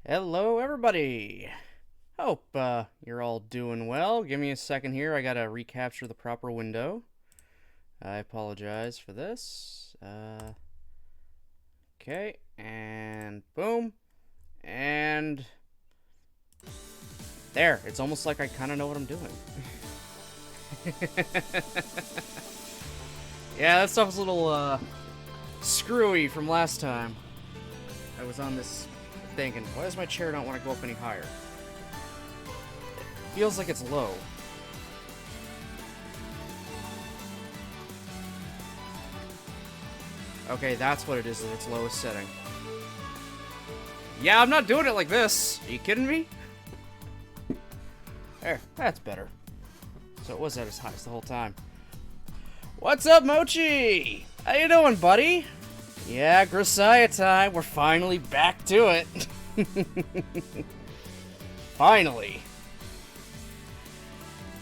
Hello, everybody. Hope you're all doing well. Give me a second here. I gotta recapture the proper window. I apologize for this. Okay, and boom. And there. It's almost like I kind of know what I'm doing. Yeah, that stuff's a little screwy from last time. I was on this thinking, why does my chair not want to go up any higher? It feels like it's low. Okay, that's what it is at its lowest setting. Yeah, I'm not doing it like this. Are you kidding me? There, that's better. So it was at its highest the whole time. What's up, Mochi? How you doing, buddy? Yeah, Grisaia time. We're finally back to it. Finally.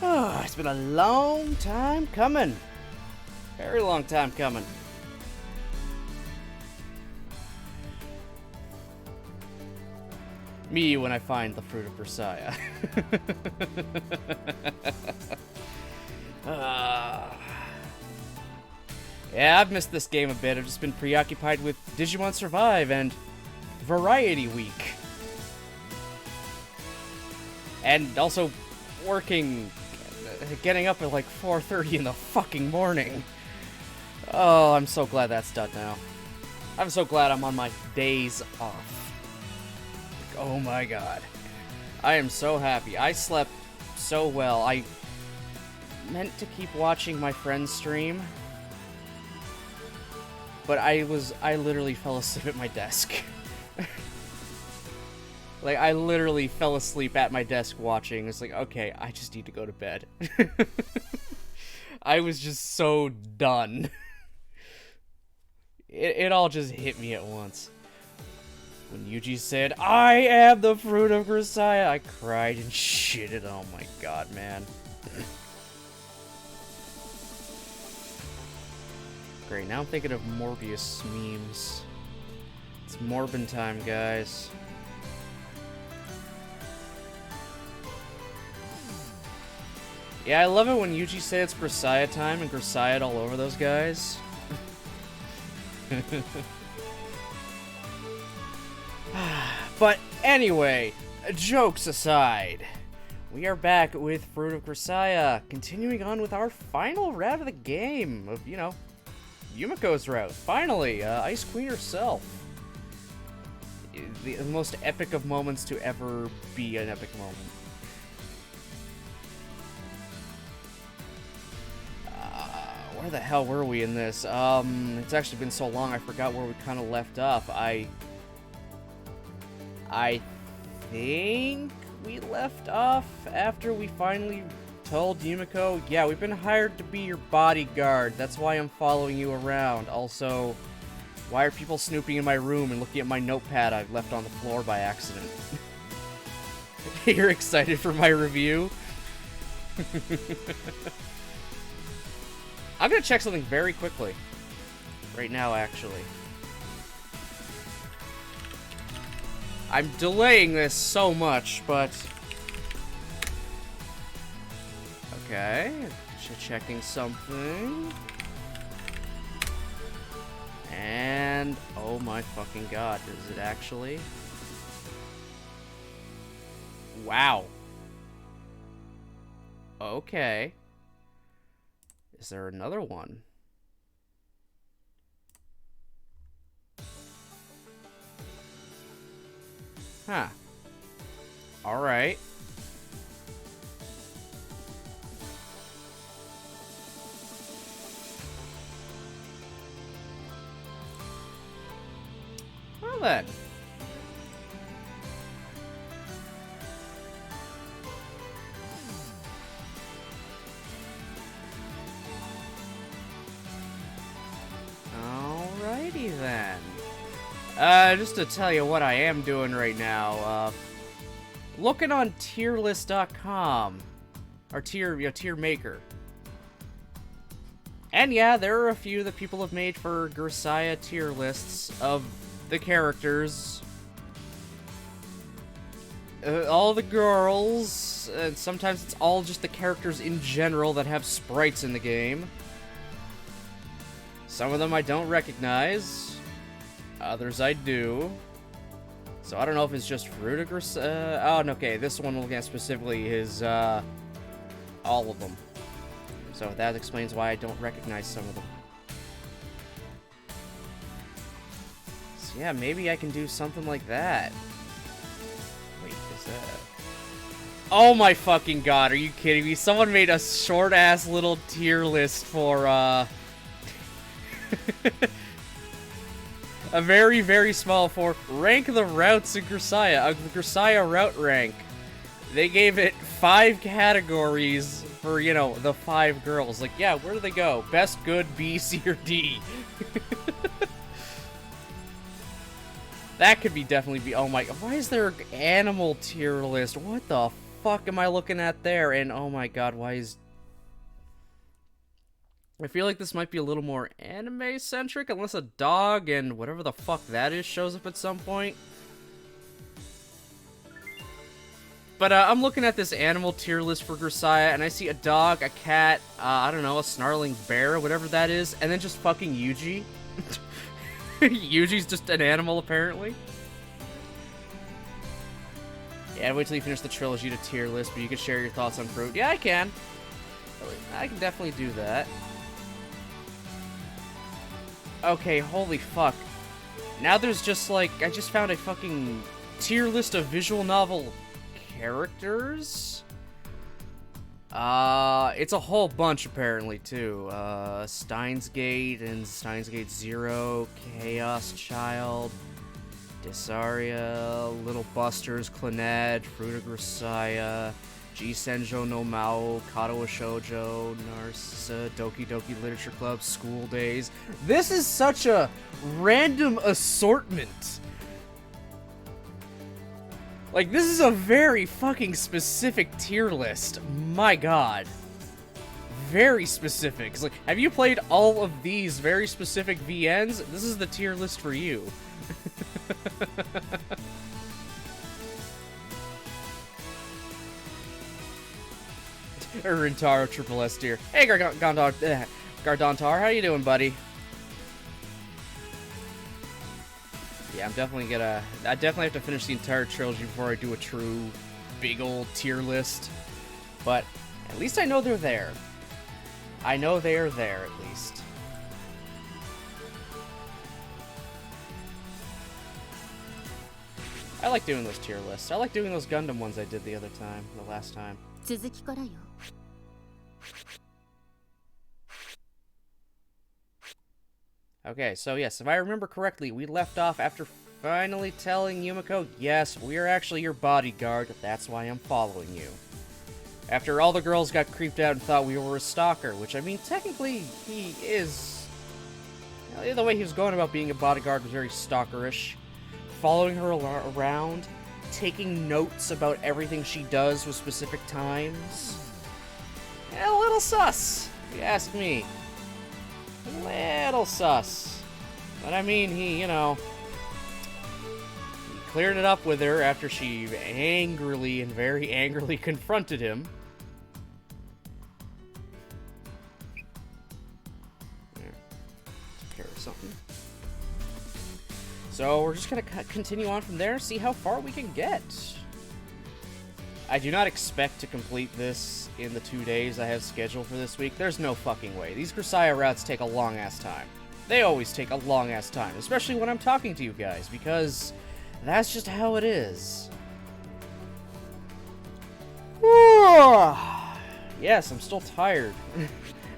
Oh, it's been a long time coming. Very long time coming. Me when I find the fruit of Grisaia. Yeah, I've missed this game a bit. I've just been preoccupied with Digimon Survive and Variety Week. And also working, getting up at like 4:30 in the fucking morning. Oh, I'm so glad that's done now. I'm so glad I'm on my days off. Like, oh my god. I am so happy. I slept so well. I meant to keep watching my friend's stream, but I literally fell asleep at my desk. Like, I literally fell asleep at my desk watching. It's like, okay, I just need to go to bed. I was just so done. It all just hit me at once. When Yuji said, I am the fruit of Grisaia, I cried and shitted. Oh my god, man. Great, now I'm thinking of Morbius memes. It's Morbin time, guys. Yeah, I love it when Yuji said it's Grisaia time and Grisaia all over those guys. But anyway, jokes aside, we are back with Fruit of Grisaia, continuing on with our final route of the game of, you know, Yumiko's route. Finally, Ice Queen herself. The most epic of moments to ever be an epic moment. Where the hell were we in this? It's actually been so long I forgot where we kind of left off. I think we left off after we finally told Yumiko, yeah, we've been hired to be your bodyguard. That's why I'm following you around. Also, why are people snooping in my room and looking at my notepad I've left on the floor by accident? You're excited for my review? I'm gonna check something very quickly. Right now, actually. I'm delaying this so much, but... Okay, just checking something. And... oh my fucking god, is it actually? Wow. Okay. Is there another one? Huh. Alright. Well then. Alrighty then. Just to tell you what I am doing right now, looking on tierlist.com, or tier maker. And yeah, there are a few that people have made for Grisaia tier lists of the characters. all the girls, and sometimes it's all just the characters in general that have sprites in the game. Some of them I don't recognize, others I do. So I don't know if it's just Rudiger's, oh, okay, this one looking at specifically is, all of them. So that explains why I don't recognize some of them. So yeah, maybe I can do something like that. Wait, is that... Oh my fucking god, are you kidding me? Someone made a short-ass little tier list for, a very, very small for rank the routes in Grisaia, a Grisaia route rank. They gave it 5 categories for, you know, the 5 girls. Like, yeah, where do they go? Best, good, B, C, or D? That could be definitely be, oh my, why is there an animal tier list? What the fuck am I looking at there? And oh my god, why is... I feel like this might be a little more anime-centric, unless a dog and whatever the fuck that is shows up at some point. But I'm looking at this animal tier list for Grisaia, and I see a dog, a cat, I don't know, a snarling bear, whatever that is, and then just fucking Yuji. Yuji's just an animal, apparently. Yeah, wait till you finish the trilogy to tier list, but you can share your thoughts on fruit. Yeah, I can. I can definitely do that. Okay, holy fuck. Now there's just, like, I just found a fucking tier list of visual novel characters? It's a whole bunch, apparently, too. Steins Gate and Steins Gate Zero, Chaos Child, Disaria, Little Busters, Clannad, Fruit of Grisaia, G Senjo no Mao, Kato wa Shoujo, Narcissa, Doki Doki Literature Club, School Days. This is such a random assortment. Like, this is a very fucking specific tier list. My god. Very specific. It's like, have you played all of these very specific VNs? This is the tier list for you. Rintaro Triple S tier. Hey, Gardontar, how you doing, buddy? Yeah, I definitely have to finish the entire trilogy before I do a true big old tier list. But at least I know they're there. I know they are there, at least. I like doing those tier lists. I like doing those Gundam ones I did the last time. Okay, so yes, if I remember correctly, we left off after finally telling Yumiko, yes, we're actually your bodyguard, that's why I'm following you. After all the girls got creeped out and thought we were a stalker, which, I mean, technically, he is. The way he was going about being a bodyguard was very stalkerish. Following her around, taking notes about everything she does with specific times. A little sus, if you ask me. Little sus. But I mean, he cleared it up with her after she angrily and very angrily confronted him. There. Took care of something. So we're just gonna continue on from there, see how far we can get. I do not expect to complete this in the 2 days I have scheduled for this week. There's no fucking way. These Grisaia routes take a long-ass time. They always take a long-ass time, especially when I'm talking to you guys, because that's just how it is. Yes, I'm still tired.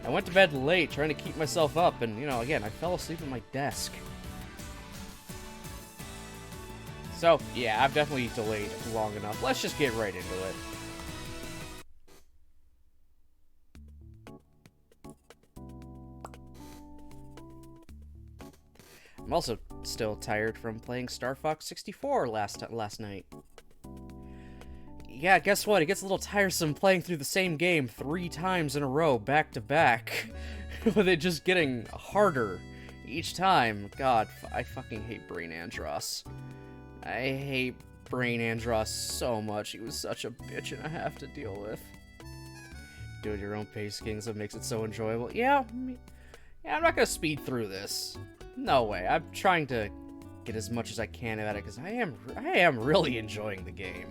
I went to bed late trying to keep myself up, and, again, I fell asleep at my desk. So, yeah, I've definitely delayed long enough. Let's just get right into it. I'm also still tired from playing Star Fox 64 last night. Yeah, guess what? It gets a little tiresome playing through the same game 3 times in a row, back to back, with it just getting harder each time. God, I fucking hate Brain Andross. I hate Brain Andross so much. He was such a bitch and a half to deal with. Do it at your own pace, King, so it makes it so enjoyable. Yeah, I'm not gonna speed through this. No way. I'm trying to get as much as I can out of it because I am really enjoying the game.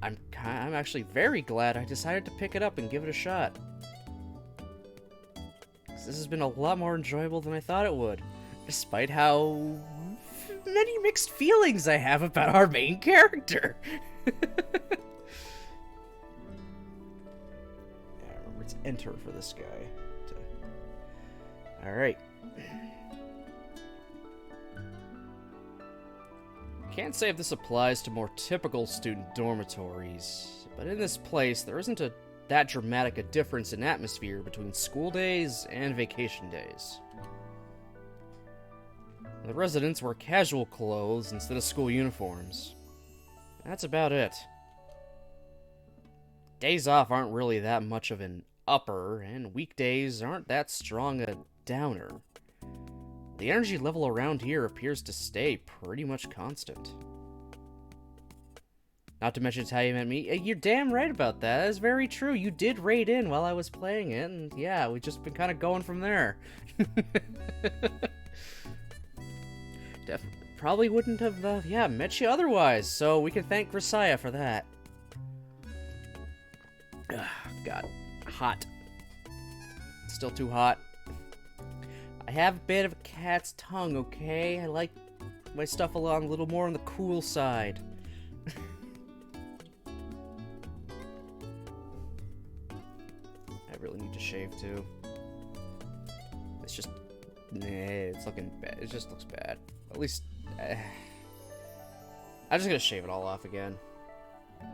I'm actually very glad I decided to pick it up and give it a shot. This has been a lot more enjoyable than I thought it would, despite how many mixed feelings I have about our main character. Yeah, remember, it's enter for this guy. Alright. Can't say if this applies to more typical student dormitories, but in this place, there isn't that dramatic a difference in atmosphere between school days and vacation days. The residents wear casual clothes instead of school uniforms. That's about it. Days off aren't really that much of an upper, and weekdays aren't that strong a downer. The energy level around here appears to stay pretty much constant. Not to mention it's how you met me. You're damn right about that. That is very true. You did raid in while I was playing it, and yeah, we've just been kind of going from there. Probably wouldn't have, met you otherwise, so we can thank Grisaia for that. God. Hot. Still too hot. I have a bit of a cat's tongue, okay? I like my stuff along a little more on the cool side. I really need to shave, too. It's just... it's looking bad. It just looks bad. At least... I'm just gonna shave it all off again.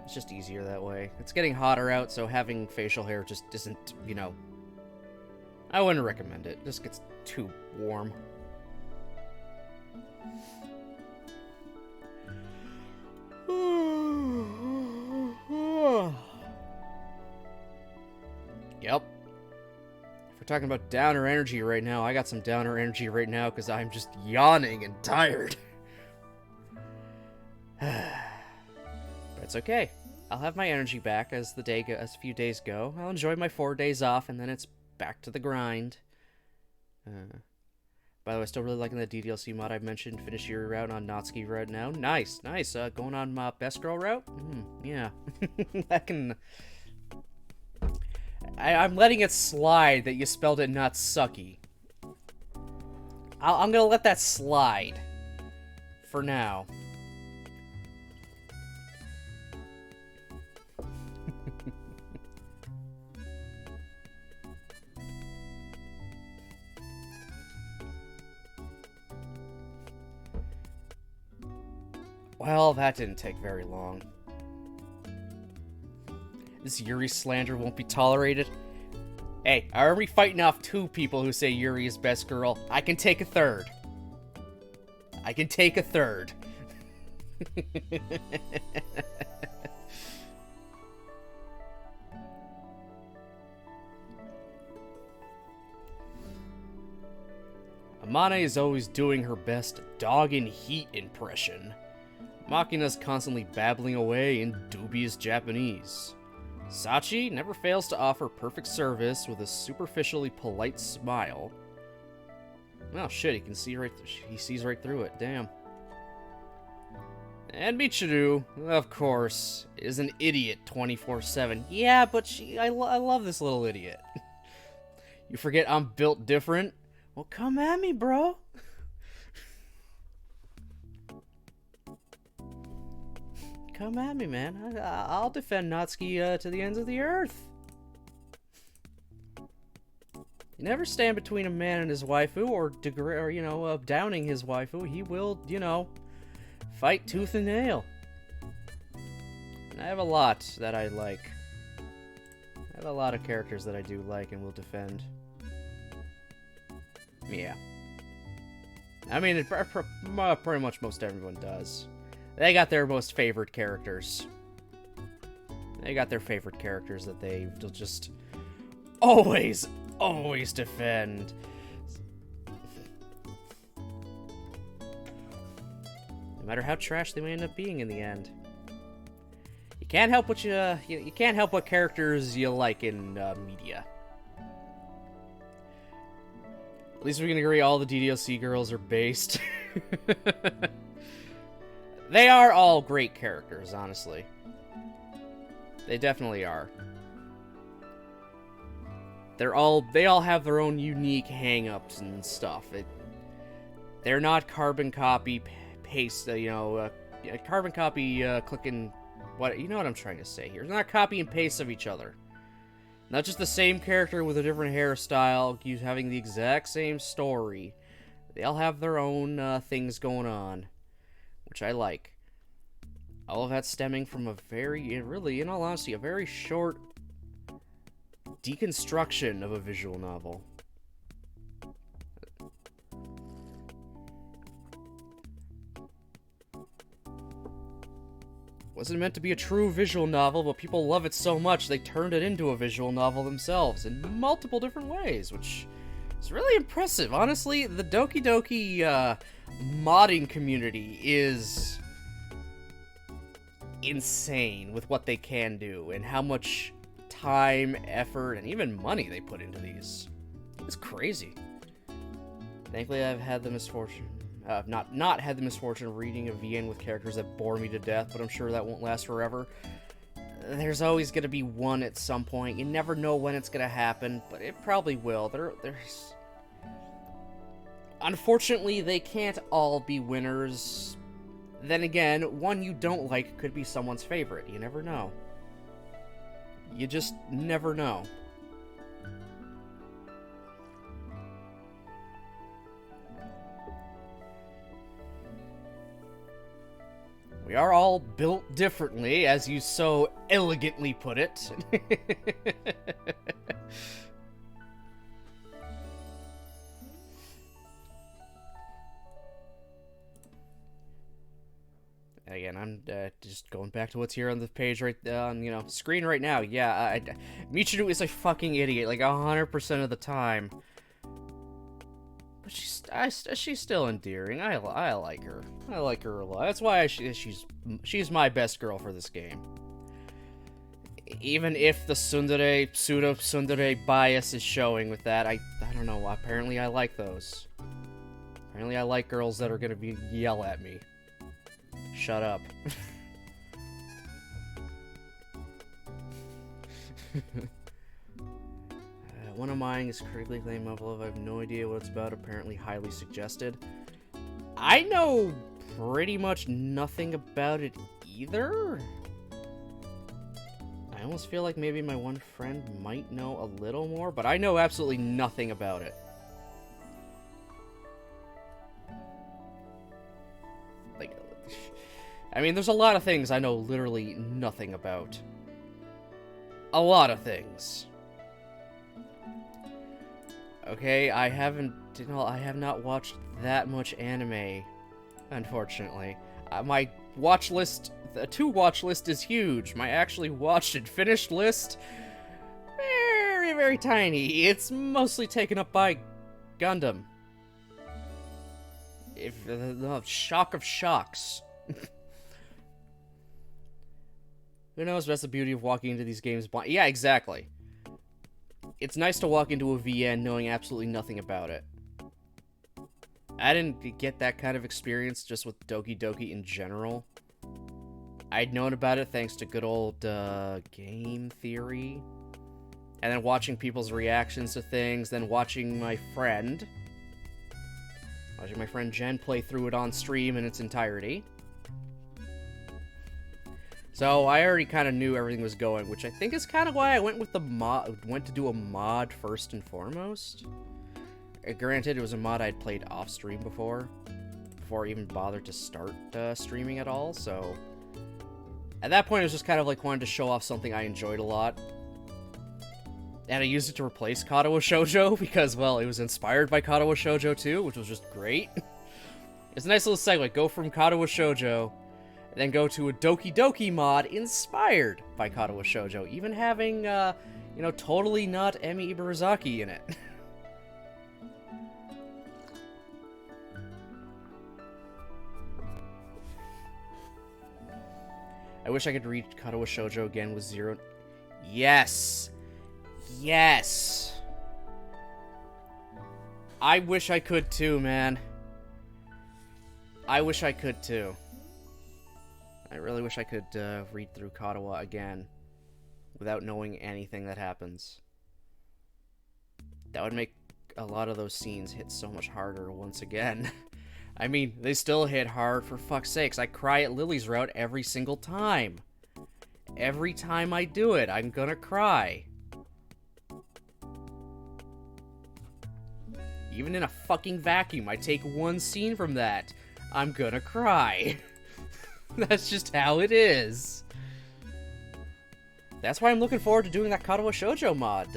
It's just easier that way. It's getting hotter out, so having facial hair just isn't, you know... I wouldn't recommend it. It just gets too warm. Yep. If we're talking about downer energy right now, I got some downer energy right now because I'm just yawning and tired. But it's okay. I'll have my energy back as as a few days go. I'll enjoy my 4 days off, and then it's back to the grind. By the way, still really liking the DDLC mod I mentioned. Finish your route on Natsuki right now. Nice. Going on my best girl route? Yeah. I'm letting it slide that you spelled it not sucky. I'm gonna let that slide. For now. Well, that didn't take very long. This Yuri slander won't be tolerated. Hey, I already fighting off 2 people who say Yuri is best girl. I can take a third. I can take a third. Amane is always doing her best dog in heat impression. Makina's constantly babbling away in dubious Japanese. Sachi never fails to offer perfect service with a superficially polite smile. Oh shit, he sees right through it, damn. And Michiru, of course, is an idiot 24/7. Yeah, but I love this little idiot. You forget I'm built different? Well, come at me, bro. Come at me, man. I'll defend Natsuki to the ends of the earth. You never stand between a man and his waifu, or downing his waifu. He will, fight tooth and nail. And I have a lot that I like. I have a lot of characters that I do like and will defend. Yeah. I mean, pretty much most everyone does. They got their most favorite characters. They got their favorite characters that they'll just always defend. no matter how trash they may end up being in the end. You can't help what you can't help what characters you like in media. At least we can agree all the DDLC girls are based. They are all great characters, honestly. They definitely are. They all have their own unique hang-ups and stuff. They're not carbon copy paste, carbon copy clicking. You know what I'm trying to say here. They're not copy and paste of each other. Not just the same character with a different hairstyle, having the exact same story. They all have their own things going on, which I like. All of that stemming from really, in all honesty, a very short deconstruction of a visual novel. Wasn't meant to be a true visual novel, but people love it so much they turned it into a visual novel themselves in multiple different ways, which is really impressive. Honestly, the Doki Doki modding community is insane with what they can do and how much time, effort, and even money they put into these. It's crazy. Thankfully, I've had the misfortune... I've not had the misfortune of reading a VN with characters that bore me to death, but I'm sure that won't last forever. There's always going to be one at some point. You never know when it's going to happen, but it probably will. There's... Unfortunately, they can't all be winners. Then again, one you don't like could be someone's favorite. You never know. You just never know. We are all built differently, as you so elegantly put it. Again, I'm just going back to what's here on the page right on, screen right now. Yeah, Michiru is a fucking idiot, like 100% of the time. But she's still endearing. I like her. I like her a lot. That's why she's my best girl for this game. Even if the pseudo tsundere bias is showing with that, I don't know. Apparently, I like those. Apparently, I like girls that are gonna yell at me. Shut up. One of mine is critically acclaimed novel. I have no idea what it's about. Apparently highly suggested. I know pretty much nothing about it either. I almost feel like maybe my one friend might know a little more, but I know absolutely nothing about it. Like, I mean, there's a lot of things I know literally nothing about. A lot of things. Okay, I have not watched that much anime, unfortunately. My watch list, the to-watch list is huge. My actually watched and finished list, very, very tiny. It's mostly taken up by Gundam. Shock of shocks. Who knows? That's the beauty of walking into these games blind. Yeah, exactly. It's nice to walk into a VN knowing absolutely nothing about it. I didn't get that kind of experience just with Doki Doki in general. I'd known about it thanks to good old game theory. And then watching people's reactions to things, then watching my friend Jen play through it on stream in its entirety. So I already kind of knew everything was going, which I think is kind of why I went with the went to do a mod first and foremost. Granted, it was a mod I'd played off stream before I even bothered to start streaming at all. So at that point, it was just kind of like wanting to show off something I enjoyed a lot, and I used it to replace Katawa Shoujo because, well, it was inspired by Katawa Shoujo too, which was just great. It's a nice little segue. Go from Katawa Shoujo. And then go to a Doki Doki mod inspired by Katawa Shoujo, even having, totally not Emi Ibarazaki in it. I wish I could read Katawa Shoujo again with zero... Yes! Yes! I wish I could too, man. I wish I could too. I really wish I could read through Katawa again without knowing anything that happens. That would make a lot of those scenes hit so much harder once again. I mean, they still hit hard, for fuck's sakes. I cry at Lily's route every single time. Every time I do it, I'm gonna cry. Even in a fucking vacuum, I take one scene from that, I'm gonna cry. That's just how it is. That's why I'm looking forward to doing that Katawa Shoujo mod.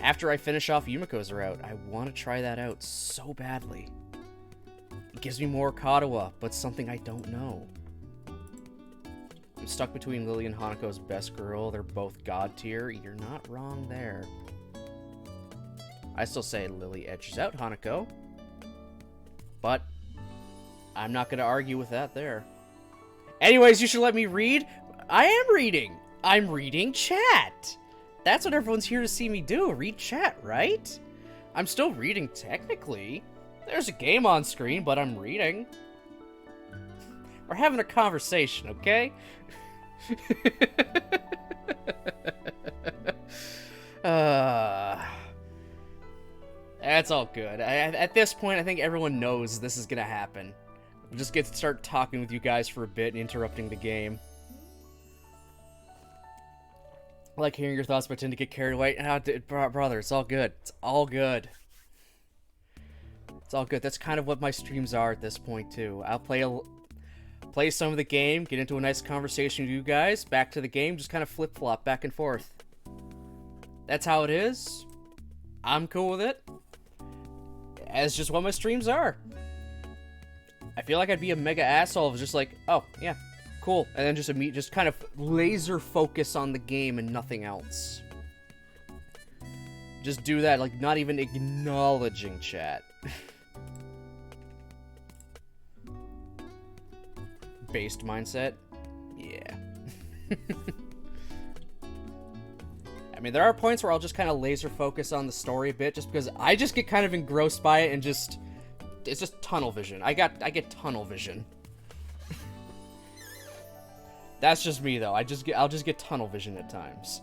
After I finish off Yumiko's route, I want to try that out so badly. It gives me more Katawa, but something I don't know. I'm stuck between Lily and Hanako's best girl. They're both god tier. You're not wrong there. I still say Lily edges out Hanako, but I'm not going to argue with that there. Anyways, you should let me read. I am reading. I'm reading chat. That's what everyone's here to see me do. Read chat, right? I'm still reading technically. There's a game on screen, but I'm reading. We're having a conversation, okay? That's all good. At this point, I think everyone knows this is gonna happen. We'll just get to start talking with you guys for a bit and interrupting the game. I like hearing your thoughts, but I tend to get carried away. Brother, it's all good. It's all good. It's all good. That's kind of what my streams are at this point, too. I'll play some of the game, get into a nice conversation with you guys, back to the game, just kind of flip-flop back and forth. That's how it is. I'm cool with it. As just what my streams are. I feel like I'd be a mega asshole if it was just like, oh, yeah, cool. And then just kind of laser focus on the game and nothing else. Just do that, like, not even acknowledging chat. Based mindset? Yeah. I mean, there are points where I'll just kind of laser focus on the story a bit, just because I just get kind of engrossed by it and just... It's just tunnel vision. I get tunnel vision. That's just me, though. I'll just get tunnel vision at times.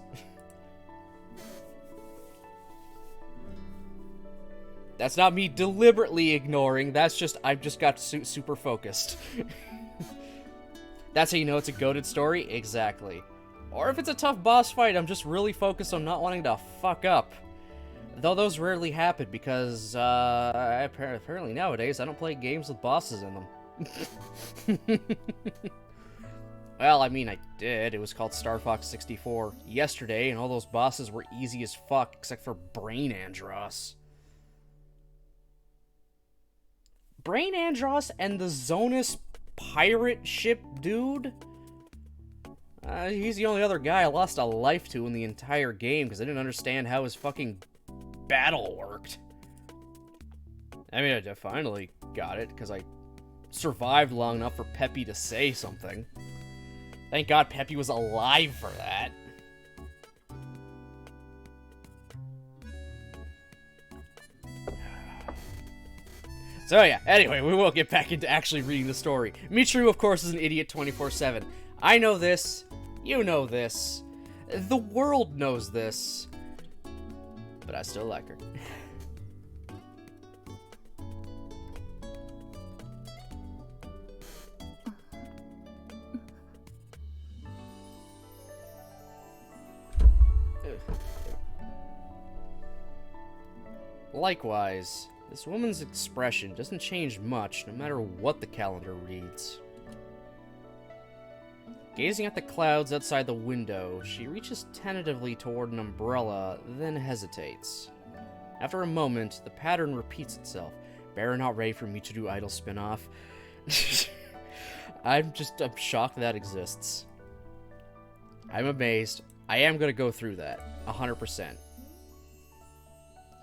That's not me deliberately ignoring. That's just, I've just got super focused. That's how you know it's a goated story? Exactly. Or if it's a tough boss fight, I'm just really focused on not wanting to fuck up. Though those rarely happen because, apparently nowadays I don't play games with bosses in them. Well, I mean, I did. It was called Star Fox 64 yesterday, and all those bosses were easy as fuck, except for Brain Andross. Brain Andross and the Zonus pirate ship dude? He's the only other guy I lost a life to in the entire game because I didn't understand how his fucking battle worked. I mean, I finally got it because I survived long enough for Peppy to say something. Thank God Peppy was alive for that. So yeah, anyway, we will get back into actually reading the story. Michiru, of course, is an idiot 24/7. I know this. You know this. The world knows this. But I still like her. Likewise, this woman's expression doesn't change much no matter what the calendar reads. Gazing at the clouds outside the window, she reaches tentatively toward an umbrella, then hesitates. After a moment, the pattern repeats itself. Better not ready for Michiru Idol spin-off. I'm shocked that exists. I'm amazed. I am gonna go through that. 100%.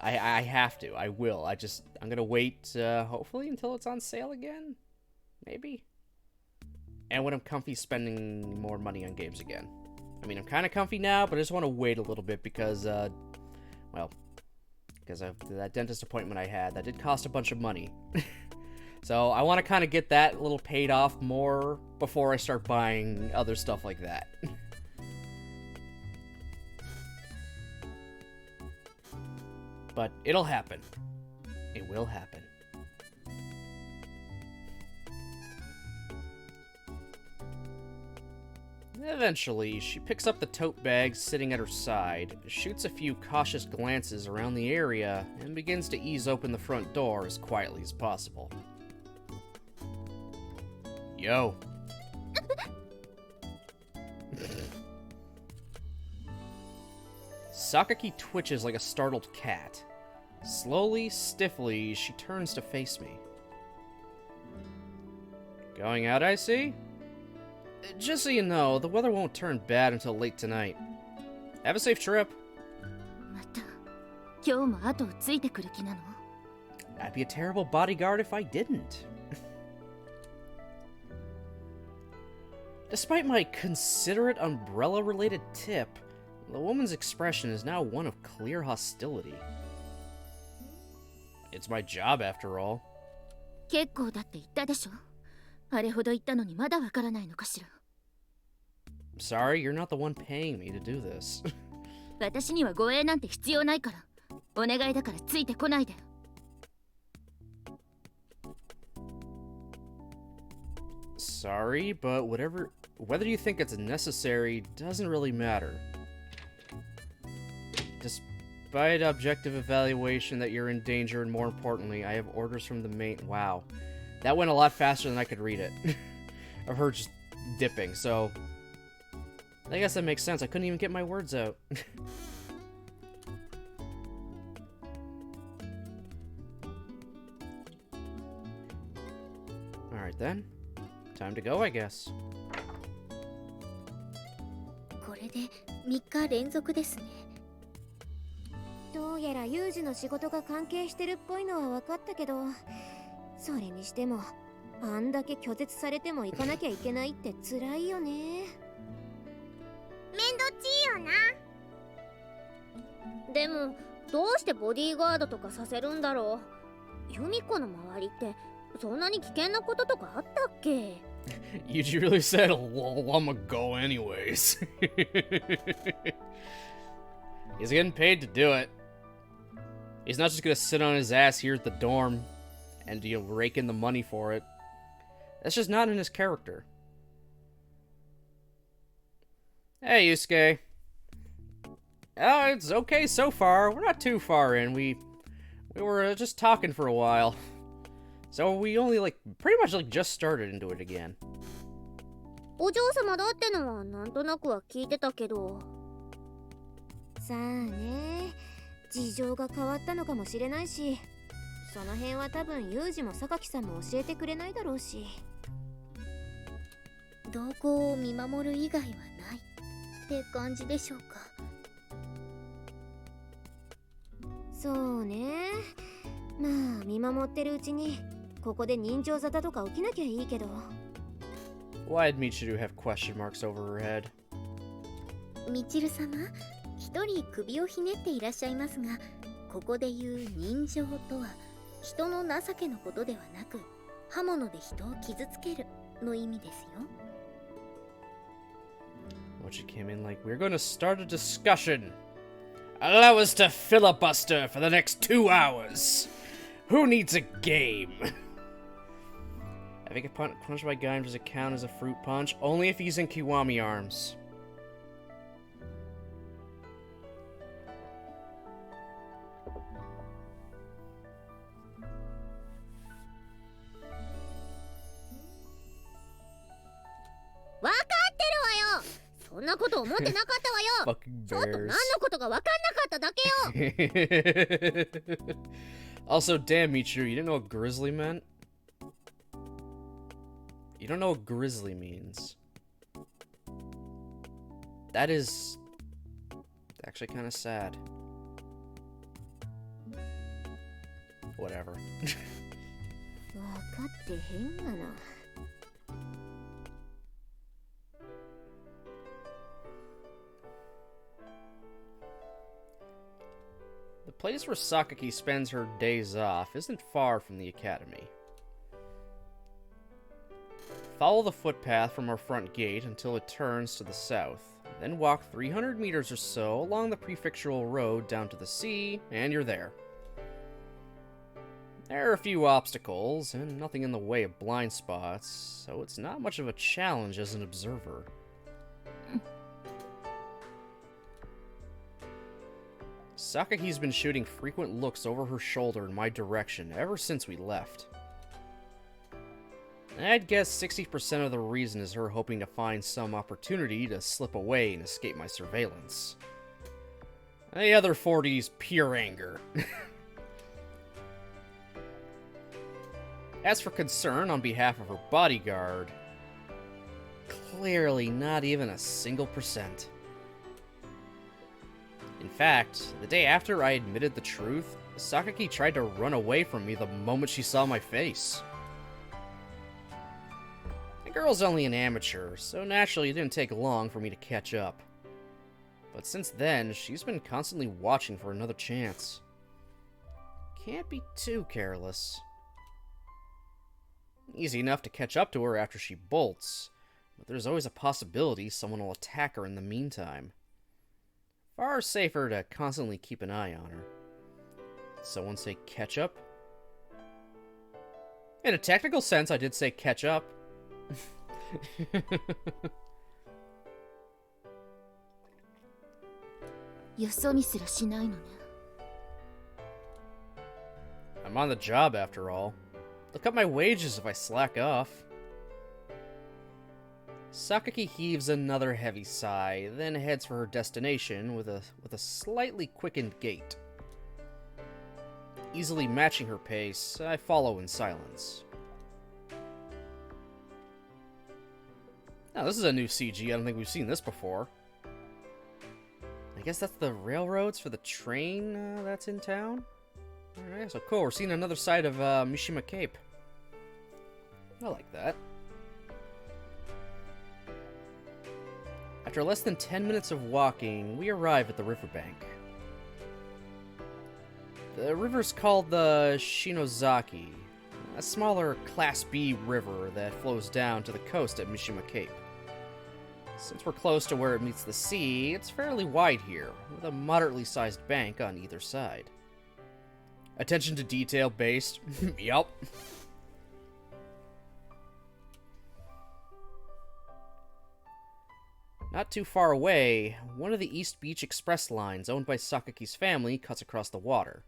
I have to. I will. I'm gonna wait, hopefully, until it's on sale again? Maybe? and when I'm comfy spending more money on games again. I mean, I'm kind of comfy now, but I just want to wait a little bit because, well, because of that dentist appointment I had, that did cost a bunch of money. So I want to kind of get that little paid off more before I start buying other stuff like that. But it'll happen. It will happen. Eventually, she picks up the tote bag sitting at her side, shoots a few cautious glances around the area, and begins to ease open the front door as quietly as possible. Yo. Sakaki twitches like a startled cat. Slowly, stiffly, she turns to face me. Going out, I see? Just so you know, the weather won't turn bad until late tonight. Have a safe trip. I'd be a terrible bodyguard if I didn't. Despite my considerate umbrella-related tip, the woman's expression is now one of clear hostility. It's my job, after all. Sorry, you're not the one paying me to do this. Sorry, but whether you think it's necessary doesn't really matter. Despite objective evaluation that you're in danger, and more importantly, I have orders from the main... Wow. That went a lot faster than I could read it. Of her just dipping, so... I guess that makes sense. I couldn't even get my words out. Alright then. Time to go, I guess. これで3日連続ですね。どうやら有事の仕事が関係してるっぽいのは分かったけど、それにしてもあんだけ拒絶されても行かなきゃいけないって辛いよね。めんどっちいよな。でもどうしてボディーガードとかさせるんだろう。ユミコの周りってそんなに危険なこととかあったっけ？ You really said, well, I'm gonna go anyways. He's getting paid to do it. He's not just gonna sit on his ass here at the dorm and, rake in the money for it. That's just not in his character. Hey, Yusuke. Oh, it's okay so far. We're not too far in. We were just talking for a while. So we only, pretty much, just started into it again. お嬢様だってのはなんとなくは聞いてたけど。さあね、事情が変わったのかもしれないし、その辺は多分ユージも榊さんも教えてくれないだろうし。動向を見守る以外はないって感じでしょうか。そうね。まあ見守ってるうちにここで人情沙汰とか起きなきゃいいけど。Why'd Michiru have question marks over her head? みちる様、一人首をひねっていらっしゃいますが、ここで言う人情とは人の情けのことではなく、刃物で人を傷つけるの意味ですよ。Well, she came in like, we're going to start a discussion. Allow us to filibuster for the next 2 hours. Who needs a game? I think a punch by Gaim does it count as a fruit punch? Only if he's in Kiwami arms. Fucking bears. Also, damn, Michiru, you didn't know what grizzly meant? You don't know what grizzly means. That is actually kind of sad. Whatever. place where Sakaki spends her days off isn't far from the academy. Follow the footpath from our front gate until it turns to the south, then walk 300 meters or so along the prefectural road down to the sea, and you're there. There are a few obstacles, and nothing in the way of blind spots, so it's not much of a challenge as an observer. Sakaki's been shooting frequent looks over her shoulder in my direction ever since we left. I'd guess 60% of the reason is her hoping to find some opportunity to slip away and escape my surveillance. The other 40's pure anger. As for concern on behalf of her bodyguard, clearly not even a single percent. In fact, the day after I admitted the truth, Sakaki tried to run away from me the moment she saw my face. The girl's only an amateur, so naturally it didn't take long for me to catch up. But since then, she's been constantly watching for another chance. Can't be too careless. Easy enough to catch up to her after she bolts, but there's always a possibility someone will attack her in the meantime. Far safer to constantly keep an eye on her. Someone say catch up? In a technical sense, I did say catch up. I'm on the job after all. Look up my wages if I slack off. Sakaki heaves another heavy sigh, then heads for her destination with a slightly quickened gait. Easily matching her pace, I follow in silence. Now, this is a new CG. I don't think we've seen this before. I guess that's the railroads for the train that's in town? Alright, so cool. We're seeing another side of Mishima Cape. I like that. After less than 10 minutes of walking, we arrive at the riverbank. The river's called the Shinozaki, a smaller Class B river that flows down to the coast at Mishima Cape. Since we're close to where it meets the sea, it's fairly wide here, with a moderately sized bank on either side. Attention to detail based. Yup. Not too far away, one of the East Beach Express lines owned by Sakaki's family cuts across the water.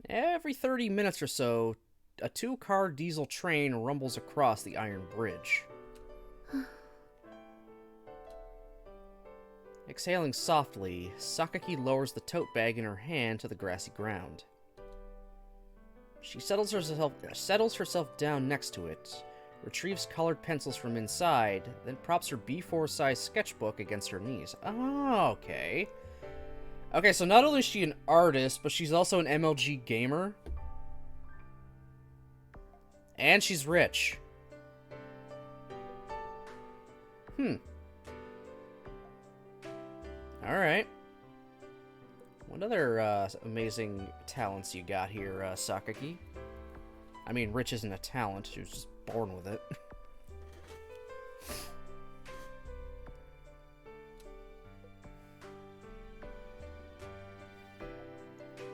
Every 30 minutes or so, a 2-car diesel train rumbles across the iron bridge. Exhaling softly, Sakaki lowers the tote bag in her hand to the grassy ground. She settles herself down next to it, retrieves colored pencils from inside, then props her B4-size sketchbook against her knees. Oh, okay. Okay, so not only is she an artist, but she's also an MLG gamer. And she's rich. Alright. What other amazing talents you got here, Sakaki? I mean, rich isn't a talent, she was just born with it.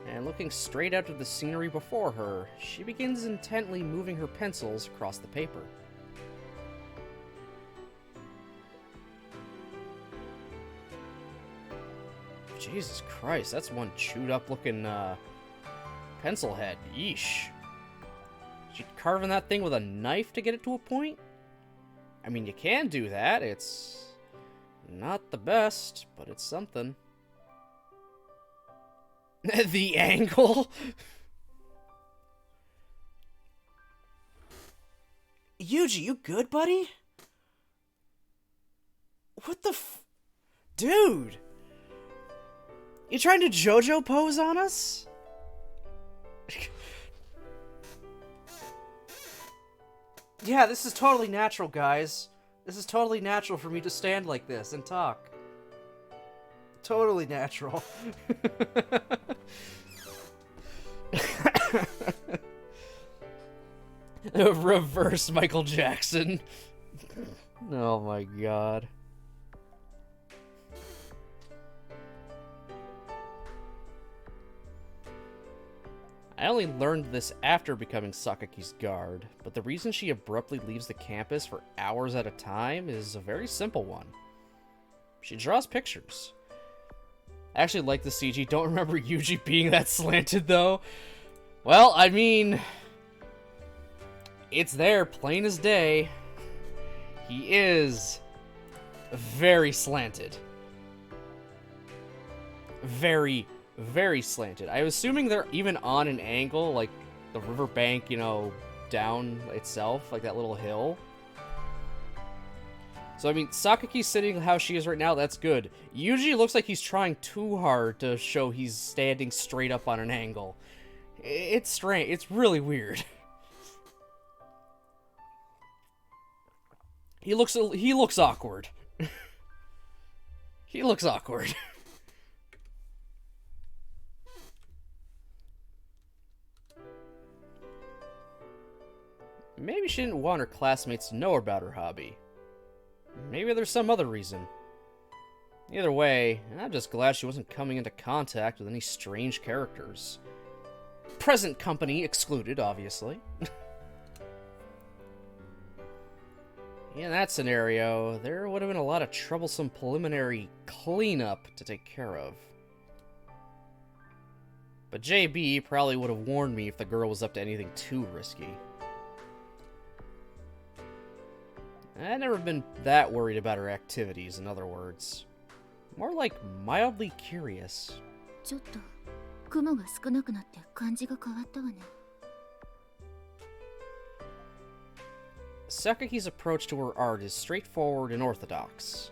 And looking straight out at the scenery before her, she begins intently moving her pencils across the paper. Jesus Christ, that's one chewed up looking pencil head. Yeesh. She carving that thing with a knife to get it to a point? I mean, you can do that. It's not the best, but it's something. The angle? Yuji, you good, buddy? What the Dude! You trying to JoJo pose on us? Yeah, this is totally natural, guys. This is totally natural for me to stand like this and talk. Totally natural. Reverse Michael Jackson. Oh my god. I only learned this after becoming Sakaki's guard, but the reason she abruptly leaves the campus for hours at a time is a very simple one. She draws pictures. I actually like the CG. Don't remember Yuji being that slanted, though. Well, I mean, it's there, plain as day. He is very slanted. Very, very slanted. I'm assuming they're even on an angle, like the riverbank, you know, down itself, like that little hill. So, I mean, Sakaki sitting how she is right now, that's good. Yuji looks like he's trying too hard to show he's standing straight up on an angle. It's strange. It's really weird. He looks awkward. He looks awkward. Maybe she didn't want her classmates to know about her hobby. Maybe there's some other reason. Either way, I'm just glad she wasn't coming into contact with any strange characters. Present company excluded, obviously. In that scenario, there would have been a lot of troublesome preliminary cleanup to take care of. But JB probably would have warned me if the girl was up to anything too risky. I'd never been that worried about her activities, in other words. More like mildly curious. ちょっと雲が少なくなって感じが変わったわね。 Sakaki's approach to her art is straightforward and orthodox.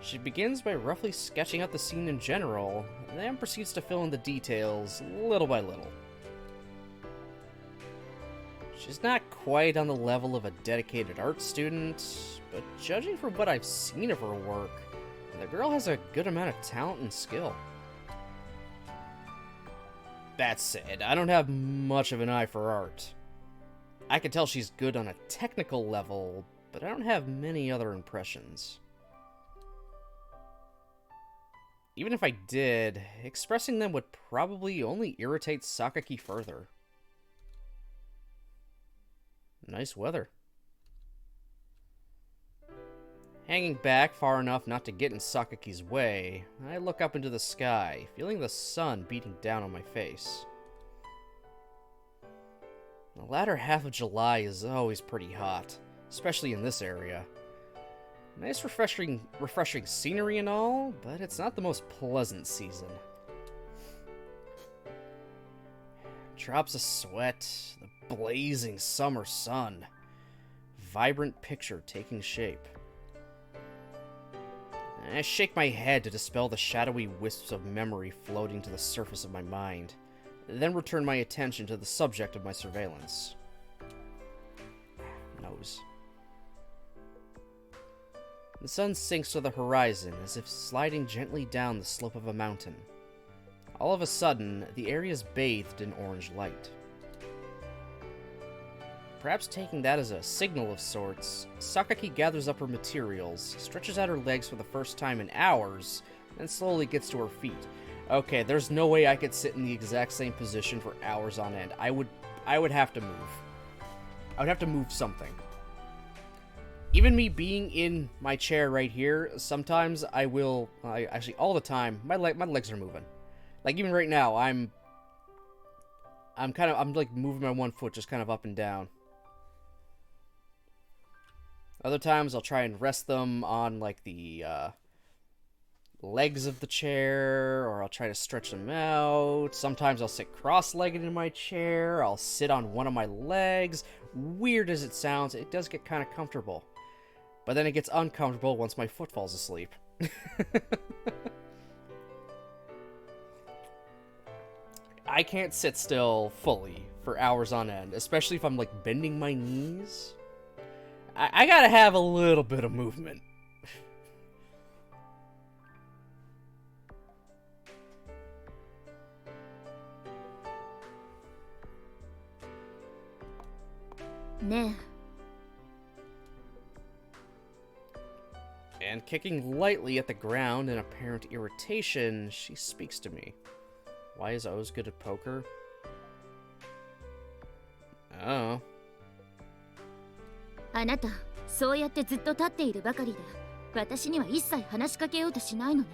She begins by roughly sketching out the scene in general, and then proceeds to fill in the details little by little. She's not quite on the level of a dedicated art student, but judging from what I've seen of her work, the girl has a good amount of talent and skill. That said, I don't have much of an eye for art. I can tell she's good on a technical level, but I don't have many other impressions. Even if I did, expressing them would probably only irritate Sakaki further. Nice weather. Hanging back far enough not to get in Sakaki's way, I look up into the sky, feeling the sun beating down on my face. The latter half of July is always pretty hot, especially in this area. Nice refreshing scenery and all, but it's not the most pleasant season. Drops of sweat, the blazing summer sun. Vibrant picture taking shape. I shake my head to dispel the shadowy wisps of memory floating to the surface of my mind, then return my attention to the subject of my surveillance. Nose. The sun sinks to the horizon as if sliding gently down the slope of a mountain. All of a sudden, the area is bathed in orange light. Perhaps taking that as a signal of sorts, Sakaki gathers up her materials, stretches out her legs for the first time in hours, and slowly gets to her feet. Okay, there's no way I could sit in the exact same position for hours on end. I would have to move. I would have to move something. Even me being in my chair right here, sometimes I will, actually all the time, my legs are moving. Like even right now, I'm like moving my one foot just kind of up and down. Other times I'll try and rest them on like the legs of the chair, or I'll try to stretch them out. Sometimes I'll sit cross-legged in my chair. I'll sit on one of my legs. Weird as it sounds, it does get kind of comfortable. But then it gets uncomfortable once my foot falls asleep. I can't sit still fully for hours on end, especially if I'm like bending my knees. I gotta have a little bit of movement. ね And kicking lightly at the ground in apparent irritation, she speaks to me. Why is Oz good at poker? Oh. あなたそうやってずっと立っているばかりで私には一切話しかけようとしないのね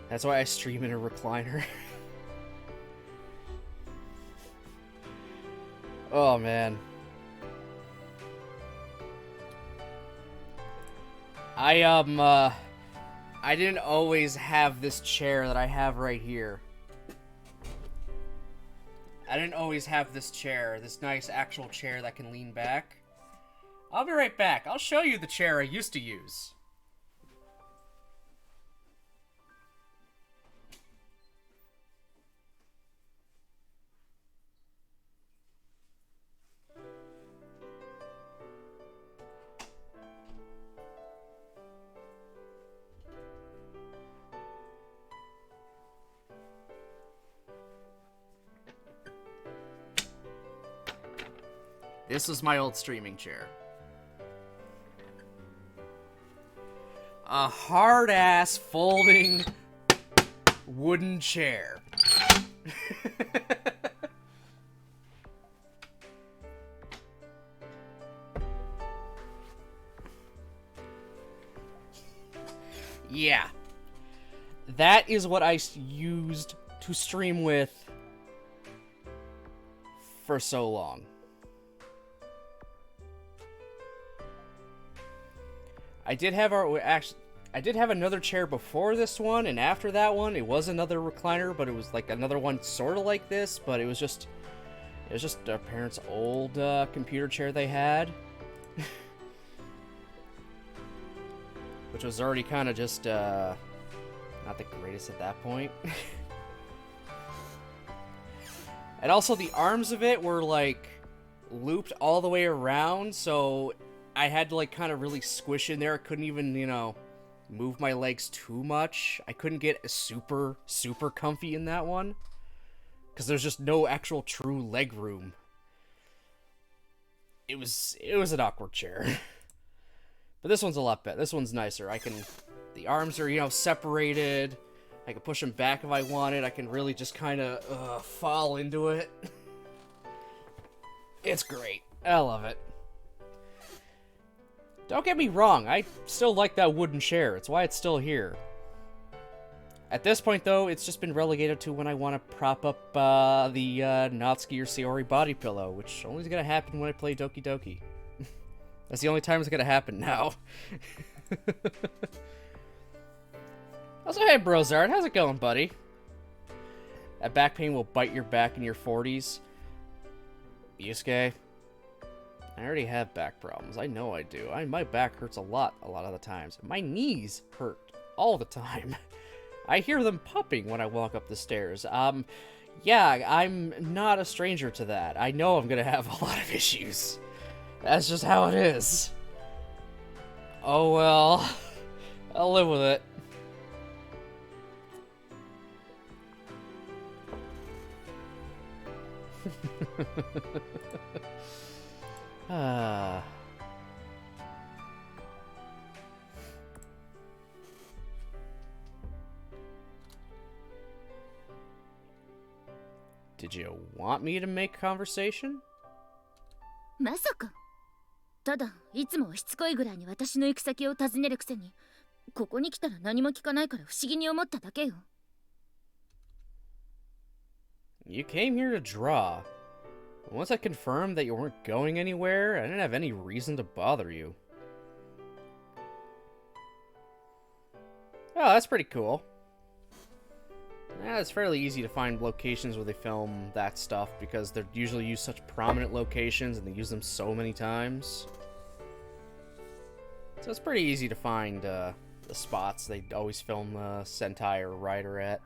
That's why I stream in a recliner. Oh, man. I didn't always have this chair that I have right here. I didn't always have this chair, this nice actual chair that can lean back. I'll be right back. I'll show you the chair I used to use. This was my old streaming chair. A hard-ass folding wooden chair. Yeah. That is what I used to stream with for so long. I did have another chair before this one, and after that one, it was another recliner, but it was like another one sort of like this, but it was just our parents' old computer chair they had, which was already kind of just not the greatest at that point. And also the arms of it were like looped all the way around, so I had to like kind of really squish in there. I couldn't even, you know, move my legs too much. I couldn't get super comfy in that one because there's just no actual true leg room. It was an awkward chair. But this one's a lot better. This one's nicer. The arms are, you know, separated. I can push them back if I wanted. I can really just kind of fall into it. It's great. I love it. Don't get me wrong, I still like that wooden chair. It's why it's still here. At this point, though, it's just been relegated to when I want to prop up the Natsuki or Sayori body pillow, which only is going to happen when I play Doki Doki. That's the only time it's going to happen now. Also, hey, Brozard, how's it going, buddy? That back pain will bite your back in your 40s. Yusuke, I already have back problems. I know I do. My back hurts a lot of the times. My knees hurt all the time. I hear them popping when I walk up the stairs. Yeah, I'm not a stranger to that. I know I'm gonna have a lot of issues. That's just how it is. Oh well. I'll live with it. Did you want me to make conversation? まさか。ただいつもしつこいぐらいに私の行く先を尋ねるくせに、ここに来たら何も聞かないから不思議に思っただけよ。You came here to draw. Once I confirmed that you weren't going anywhere, I didn't have any reason to bother you. Oh, that's pretty cool. Yeah, it's fairly easy to find locations where they film that stuff because they usually use such prominent locations and they use them so many times. So it's pretty easy to find the spots they always film Sentai or Rider at.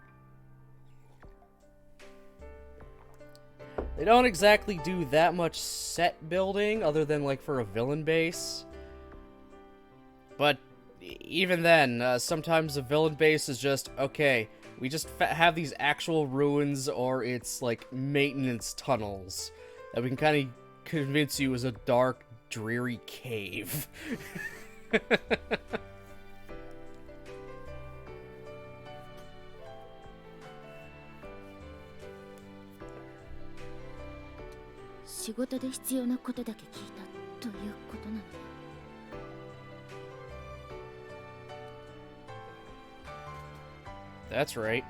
They don't exactly do that much set building other than like for a villain base. But even then, sometimes a villain base is just, okay, we just have these actual ruins or it's like maintenance tunnels that we can kind of convince you it was a dark, dreary cave. That's right.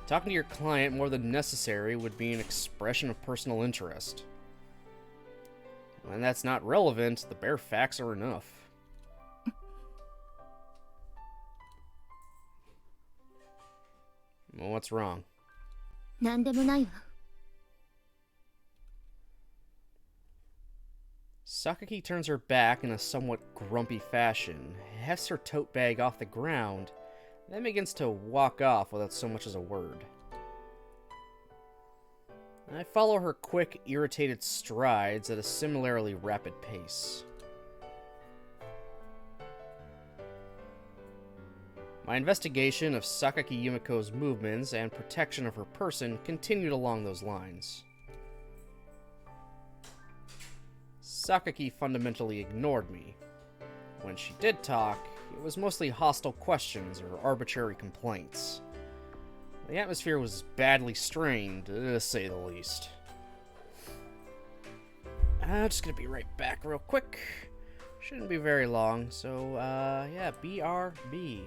Talking to your client more than necessary would be an expression of personal interest. When that's not relevant, the bare facts are enough. Well, what's wrong? Sakaki turns her back in a somewhat grumpy fashion, hefts her tote bag off the ground, then begins to walk off without so much as a word. I follow her quick, irritated strides at a similarly rapid pace. My investigation of Sakaki Yumiko's movements and protection of her person continued along those lines. Sakaki fundamentally ignored me. When she did talk, it was mostly hostile questions or arbitrary complaints. The atmosphere was badly strained, to say the least. I'm just gonna be right back real quick. Shouldn't be very long, so, yeah, BRB.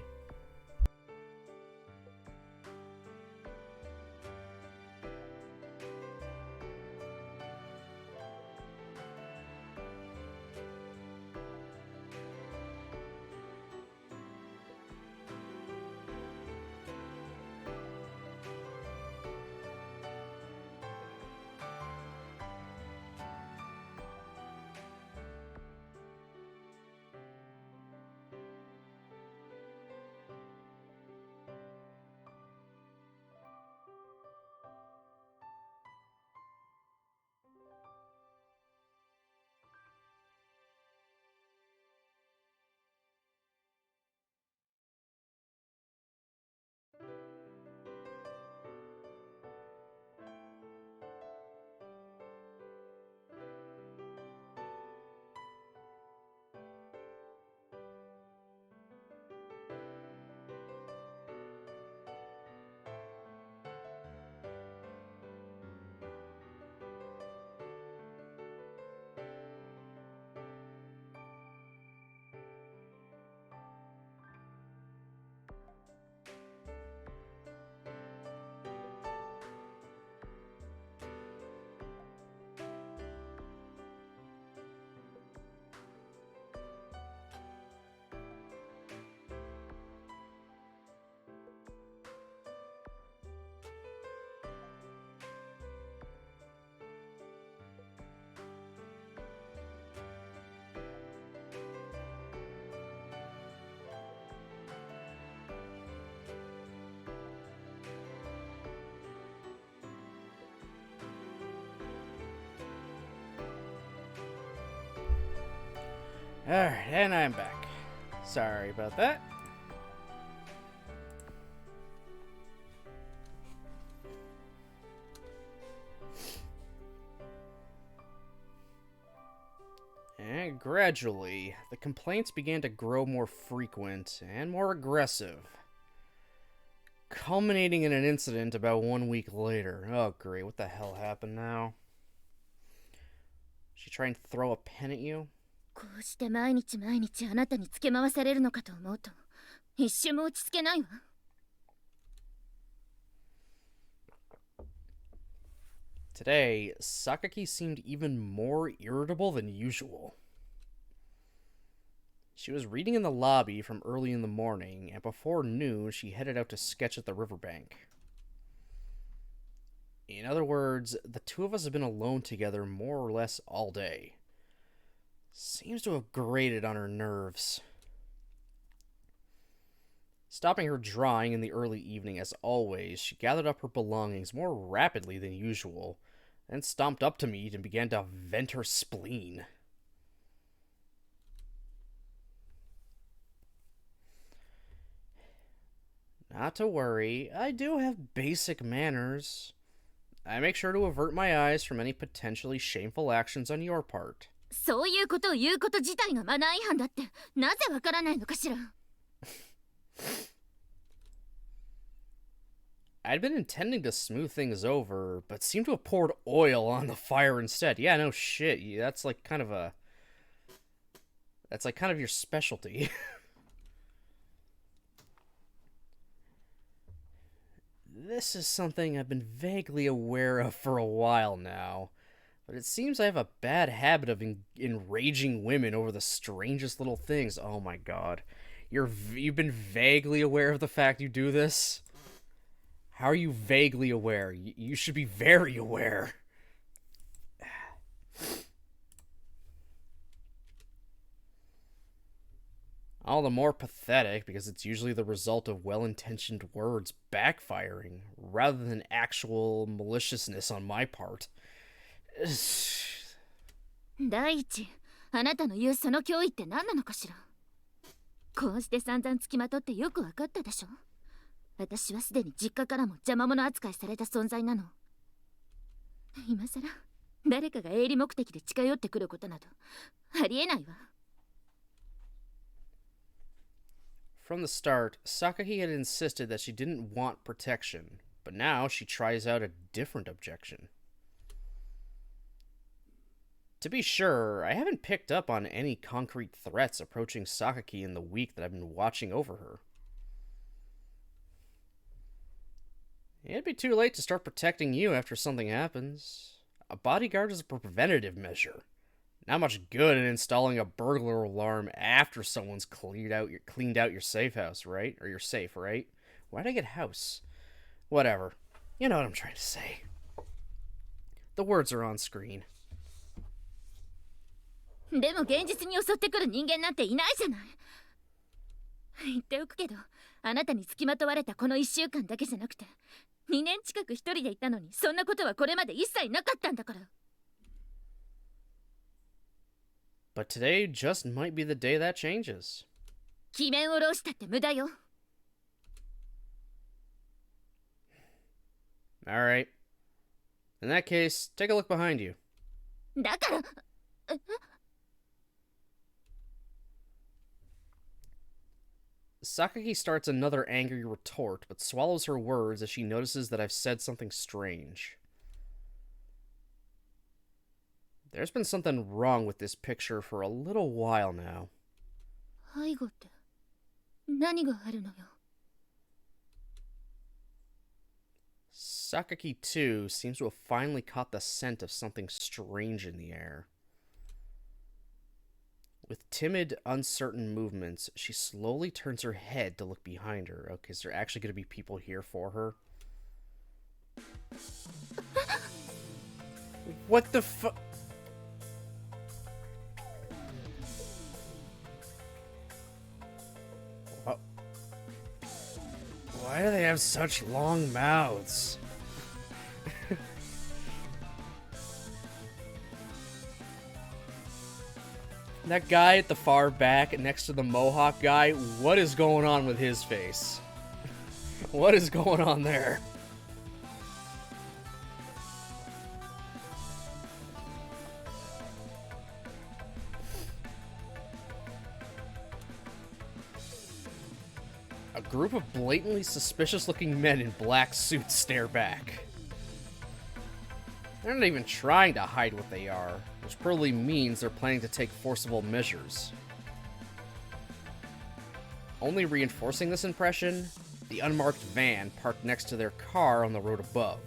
Alright, and I'm back. Sorry about that. And gradually, the complaints began to grow more frequent and more aggressive, culminating in an incident about 1 week later. Oh great, what the hell happened now? She try and throw a pen at you? こうして毎日毎日あなたにつけ回されるのかと思うと一瞬も落ち着けないわ。Today, Sakaki seemed even more irritable than usual. She was reading in the lobby from early in the morning, and before noon she headed out to sketch at the riverbank. In other words, the two of us have been alone together more or less all day. Seems to have grated on her nerves. Stopping her drawing in the early evening as always, she gathered up her belongings more rapidly than usual, then stomped up to me and began to vent her spleen. Not to worry, I do have basic manners. I make sure to avert my eyes from any potentially shameful actions on your part. そういうことを言うこと自体がマナー違反だってなぜわからないのかしら。I'd been intending to smooth things over, but seemed to have poured oil on the fire instead. Yeah, no shit. That's like kind of your specialty. This is something I've been vaguely aware of for a while now, but it seems I have a bad habit of enraging women over the strangest little things. Oh my god. You've been vaguely aware of the fact you do this? How are you vaguely aware? You should be very aware. All the more pathetic because it's usually the result of well-intentioned words backfiring rather than actual maliciousness on my part. 第一、あなたの言うその脅威って何なのかしら。こうして散々つきまとってよくわかったでしょ。私はすでに実家からも邪魔者扱いされた存在なの。今さら誰かが営利目的で近寄ってくることなどありえないわ。From the start, Sakaki had insisted that she didn't want protection, but now she tries out a different objection. To be sure, I haven't picked up on any concrete threats approaching Sakaki in the week that I've been watching over her. It'd be too late to start protecting you after something happens. A bodyguard is a preventative measure. Not much good in installing a burglar alarm after someone's cleaned out your safe house, right? Or your safe, right? Why'd I get house? Whatever. You know what I'm trying to say. The words are on screen. でも現実に襲ってくる人間なんていないじゃない。言っておくけど、あなたにつきまとわれたこの1週間だけじゃなくて、2年近く一人でいたのに、そんなことはこれまで一切なかったんだから。But today just might be the day that changes. 詭弁を浪したって無駄よ。Alright. In that case, take a look behind you. だから。Sakaki starts another angry retort, but swallows her words as she notices that I've said something strange. There's been something wrong with this picture for a little while now. 背後って何があるのよ。Sakaki, too, seems to have finally caught the scent of something strange in the air. With timid, uncertain movements, she slowly turns her head to look behind her. Okay, is there actually going to be people here for her? What the fuck? Why do they have such long mouths? That guy at the far back next to the Mohawk guy, what is going on with his face? What is going on there? A group of blatantly suspicious-looking men in black suits stare back. They're not even trying to hide what they are, which probably means they're planning to take forcible measures. Only reinforcing this impression, the unmarked van parked next to their car on the road above.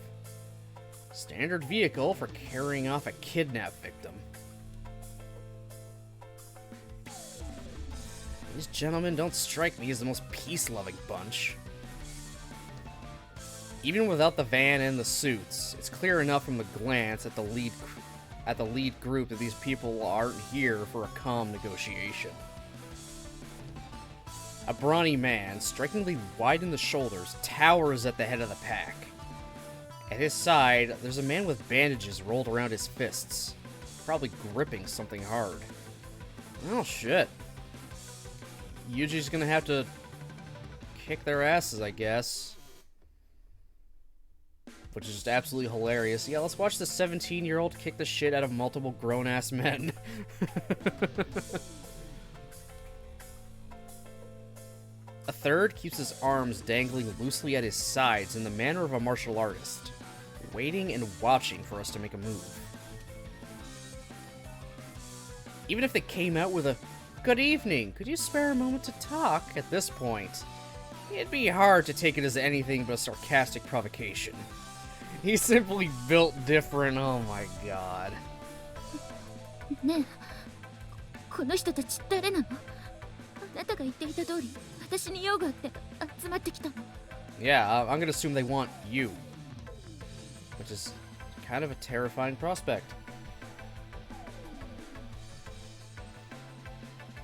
Standard vehicle for carrying off a kidnap victim. These gentlemen don't strike me as the most peace-loving bunch. Even without the van and the suits, it's clear enough from the glance at the lead group that these people aren't here for a calm negotiation. A brawny man, strikingly wide in the shoulders, towers at the head of the pack. At his side, there's a man with bandages rolled around his fists, probably gripping something hard. Oh shit. Yuji's gonna have to kick their asses, I guess. which is just absolutely hilarious. Yeah, let's watch the 17-year-old kick the shit out of multiple grown-ass men. A third keeps his arms dangling loosely at his sides in the manner of a martial artist, waiting and watching for us to make a move. Even if they came out with a, "Good evening, could you spare a moment to talk?" at this point, it'd be hard to take it as anything but a sarcastic provocation. He's simply built different, oh my god. ねえ、この人たち誰なの？あなたが言っていた通り、私に用があって集まってきたの。Yeah, I'm gonna assume they want you. Which is kind of a terrifying prospect.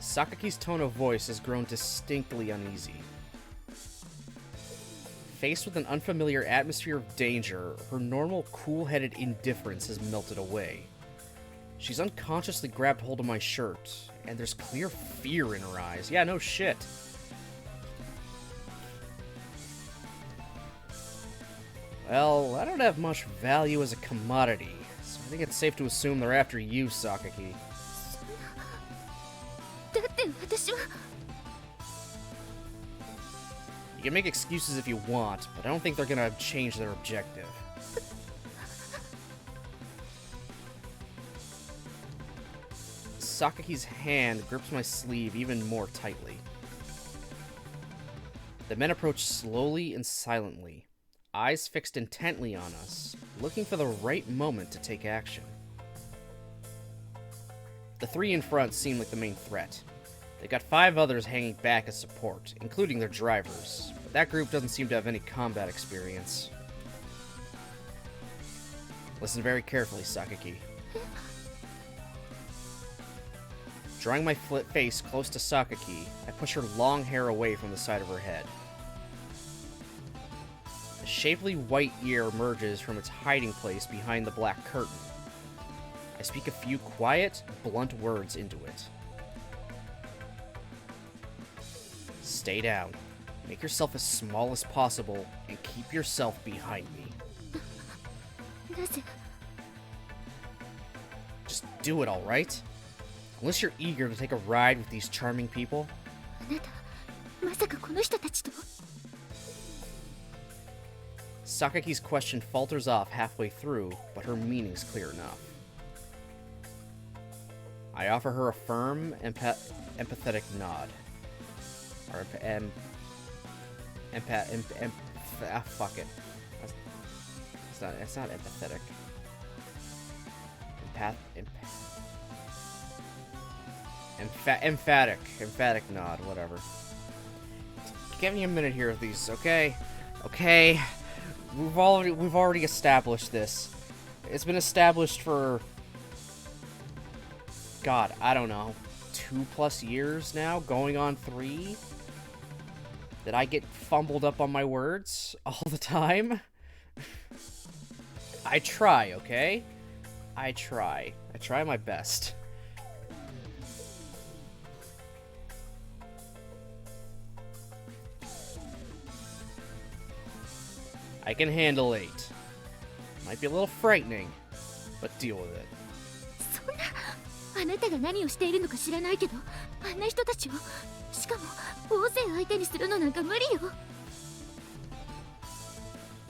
Sakaki's tone of voice has grown distinctly uneasy. Faced with an unfamiliar atmosphere of danger, her normal cool-headed indifference has melted away. She's unconsciously grabbed hold of my shirt, and there's clear fear in her eyes. Yeah, no shit. Well, I don't have much value as a commodity, so I think it's safe to assume they're after you, Sakaki. だって私は。 You can make excuses if you want, but I don't think they're gonna change their objective. Sakaki's hand grips my sleeve even more tightly. The men approach slowly and silently, eyes fixed intently on us, looking for the right moment to take action. The three in front seem like the main threat. They got 5 others hanging back as support, including their drivers, but that group doesn't seem to have any combat experience. Listen very carefully, Sakaki. Drawing my face close to Sakaki, I push her long hair away from the side of her head. A shapely white ear emerges from its hiding place behind the black curtain. I speak a few quiet, blunt words into it. Stay down. Make yourself as small as possible, and keep yourself behind me. なぜ？ Just do it, alright? Unless you're eager to take a ride with these charming people. あなた、まさかこの人たちと？ Sakaki's question falters off halfway through, but her meaning's clear enough. I offer her a firm, empathetic nod. Or fuck it. It's not empathetic. Emphatic nod, whatever. Give me a minute here with these, okay? Okay. We've already established this. It's been established for, God, I don't know, 2+ years now, going on 3. That I get fumbled up on my words all the time. I try, okay? I try my best. I can handle 8. Might be a little frightening, but deal with it. そんな、あなたが何をしているのか知らないけど、あんな人たちを、しかも大勢相手にするのなんか無理よ。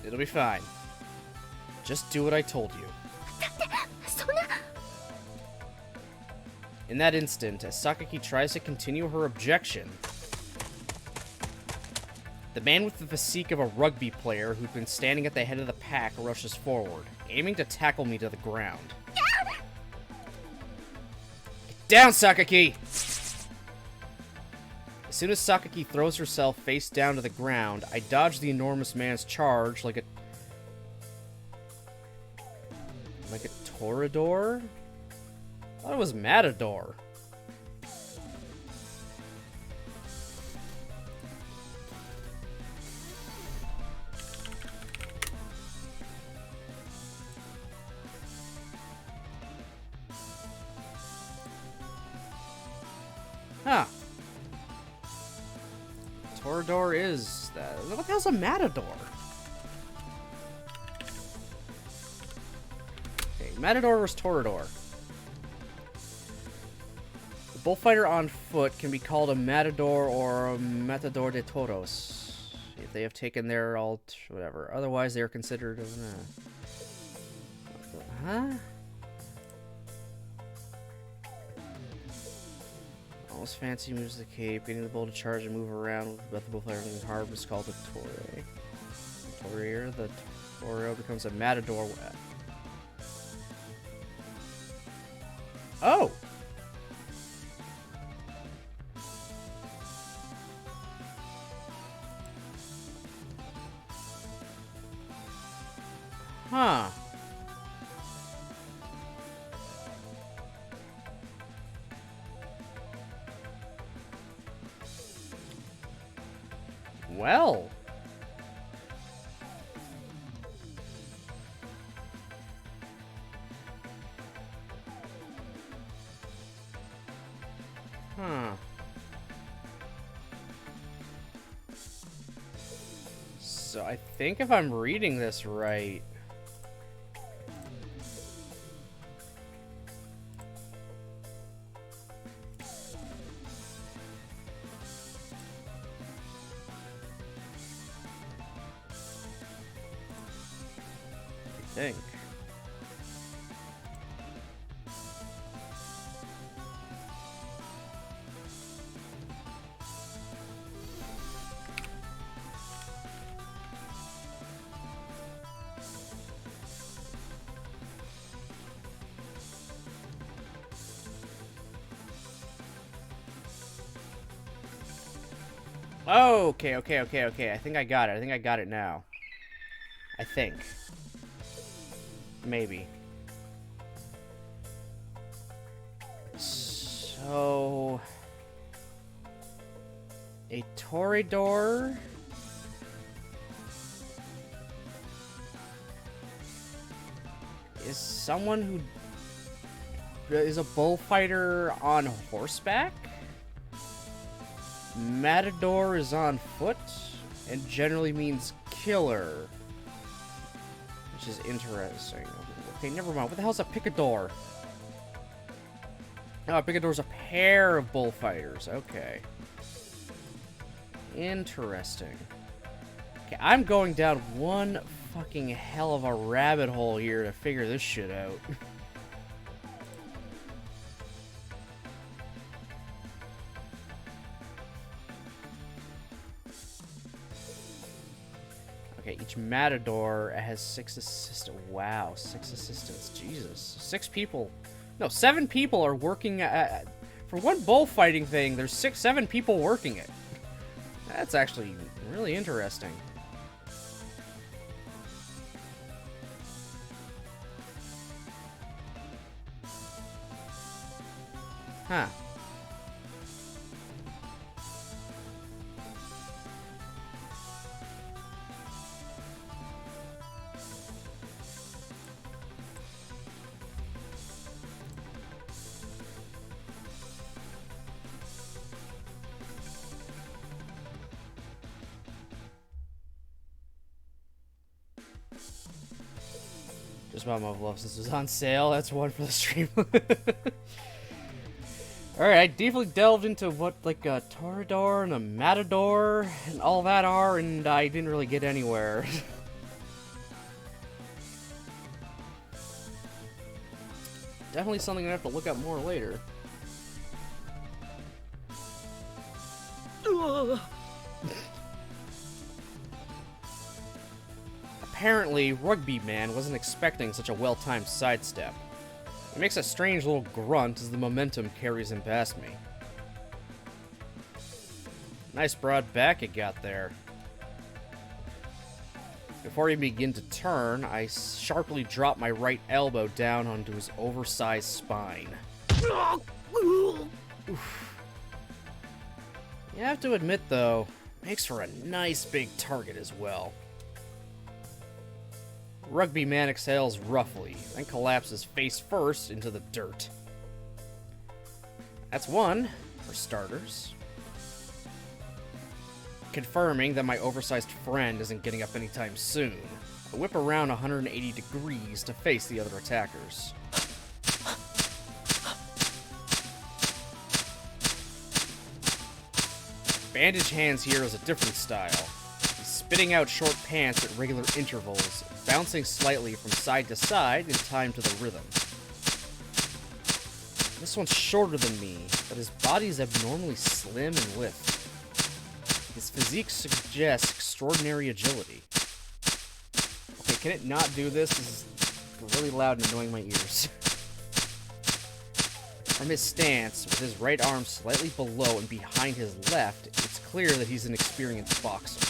It'll be fine. Just do what I told you. だってそんな。 In that instant, as Sakaki tries to continue her objection, the man with the physique of a rugby player who'd been standing at the head of the pack rushes forward, aiming to tackle me to the ground. Get down, Sakaki! As soon as Sakaki throws herself face down to the ground, I dodge the enormous man's charge like a Toreador? I thought it was Matador. Huh. Toreador is... what the hell's a Matador? Matador versus Toreador. The bullfighter on foot can be called a matador or a matador de toros if they have taken their whatever. Otherwise, they are considered. Huh? Almost fancy moves the cape, getting the bull to charge and move around with the bullfighter in hard is called a torre. Torrier, the Toro becomes a matador. Oh! Huh. Well. Huh. So I think if I'm reading this right, I think. Oh, okay. I think I got it. I got it now. I think. Maybe. So... a Toreador... is someone who is a bullfighter on horseback? Matador is on foot and generally means killer, which is interesting. Okay, never mind. What the hell's a picador? Oh, a picador's a pair of bullfighters. Okay. Interesting. Okay, I'm going down one fucking hell of a rabbit hole here to figure this shit out. Okay, each matador has 6 assistants. Wow, 6 assistants. Jesus. 6 people. No, 7 people are working at... For one bullfighting thing, there's 7 people working it. That's actually really interesting. Huh. Just about my love since it was on sale. That's one for the stream. Alright, I deeply delved into what like a Toreador and a Matador and all that are, and I didn't really get anywhere. Definitely something I have to look up more later. Apparently, Rugby Man wasn't expecting such a well-timed sidestep. He makes a strange little grunt as the momentum carries him past me. Nice broad back you got there. Before he begin to turn, I sharply drop my right elbow down onto his oversized spine. Oof. You have to admit, though, makes for a nice big target as well. Rugby Man exhales roughly, then collapses face first into the dirt. That's one, for starters. Confirming that my oversized friend isn't getting up anytime soon. I whip around 180 degrees to face the other attackers. Bandage Hands here is a different style. He's spitting out short pants at regular intervals, bouncing slightly from side to side in time to the rhythm. This one's shorter than me, but his body's abnormally slim and lithe. His physique suggests extraordinary agility. Okay, can it not do this? This is really loud and annoying my ears. From his stance, with his right arm slightly below and behind his left, it's clear that he's an experienced boxer.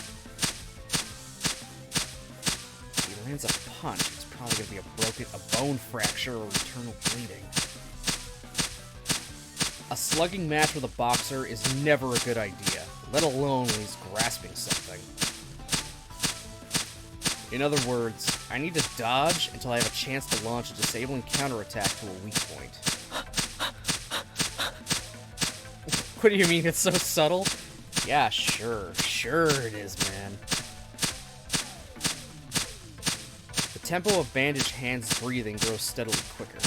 If he lands a punch, it's probably going to be a bone fracture or internal bleeding. A slugging match with a boxer is never a good idea, let alone when he's grasping something. In other words, I need to dodge until I have a chance to launch a disabling counterattack to a weak point. What do you mean it's so subtle? Yeah, sure it is, man. The tempo of Bandage Hands' breathing grows steadily quicker.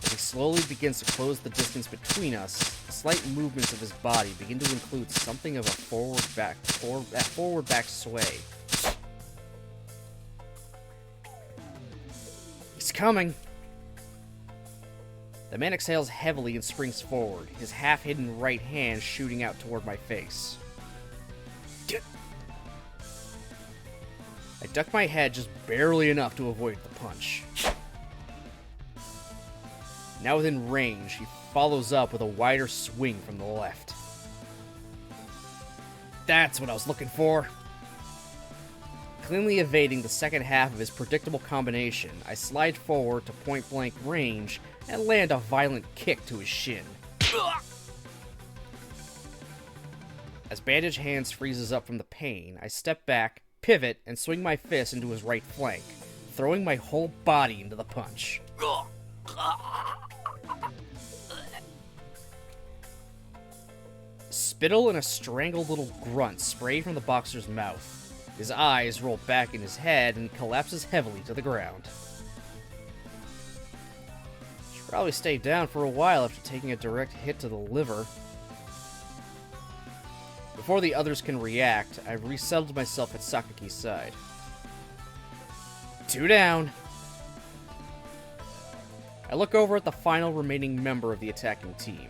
As he slowly begins to close the distance between us, the slight movements of his body begin to include something of a forward back sway. He's coming! The man exhales heavily and springs forward, his half-hidden right hand shooting out toward my face. I duck my head just barely enough to avoid the punch. Now within range, he follows up with a wider swing from the left. That's what I was looking for! Cleanly evading the second half of his predictable combination, I slide forward to point-blank range and land a violent kick to his shin. As Bandage Hands freezes up from the pain, I step back, pivot, and swing my fist into his right flank, throwing my whole body into the punch. Spittle and a strangled little grunt spray from the boxer's mouth. His eyes roll back in his head and collapses heavily to the ground. Should probably stay down for a while after taking a direct hit to the liver. Before the others can react, I've resettled myself at Sakaki's side. 2 down. I look over at the final remaining member of the attacking team.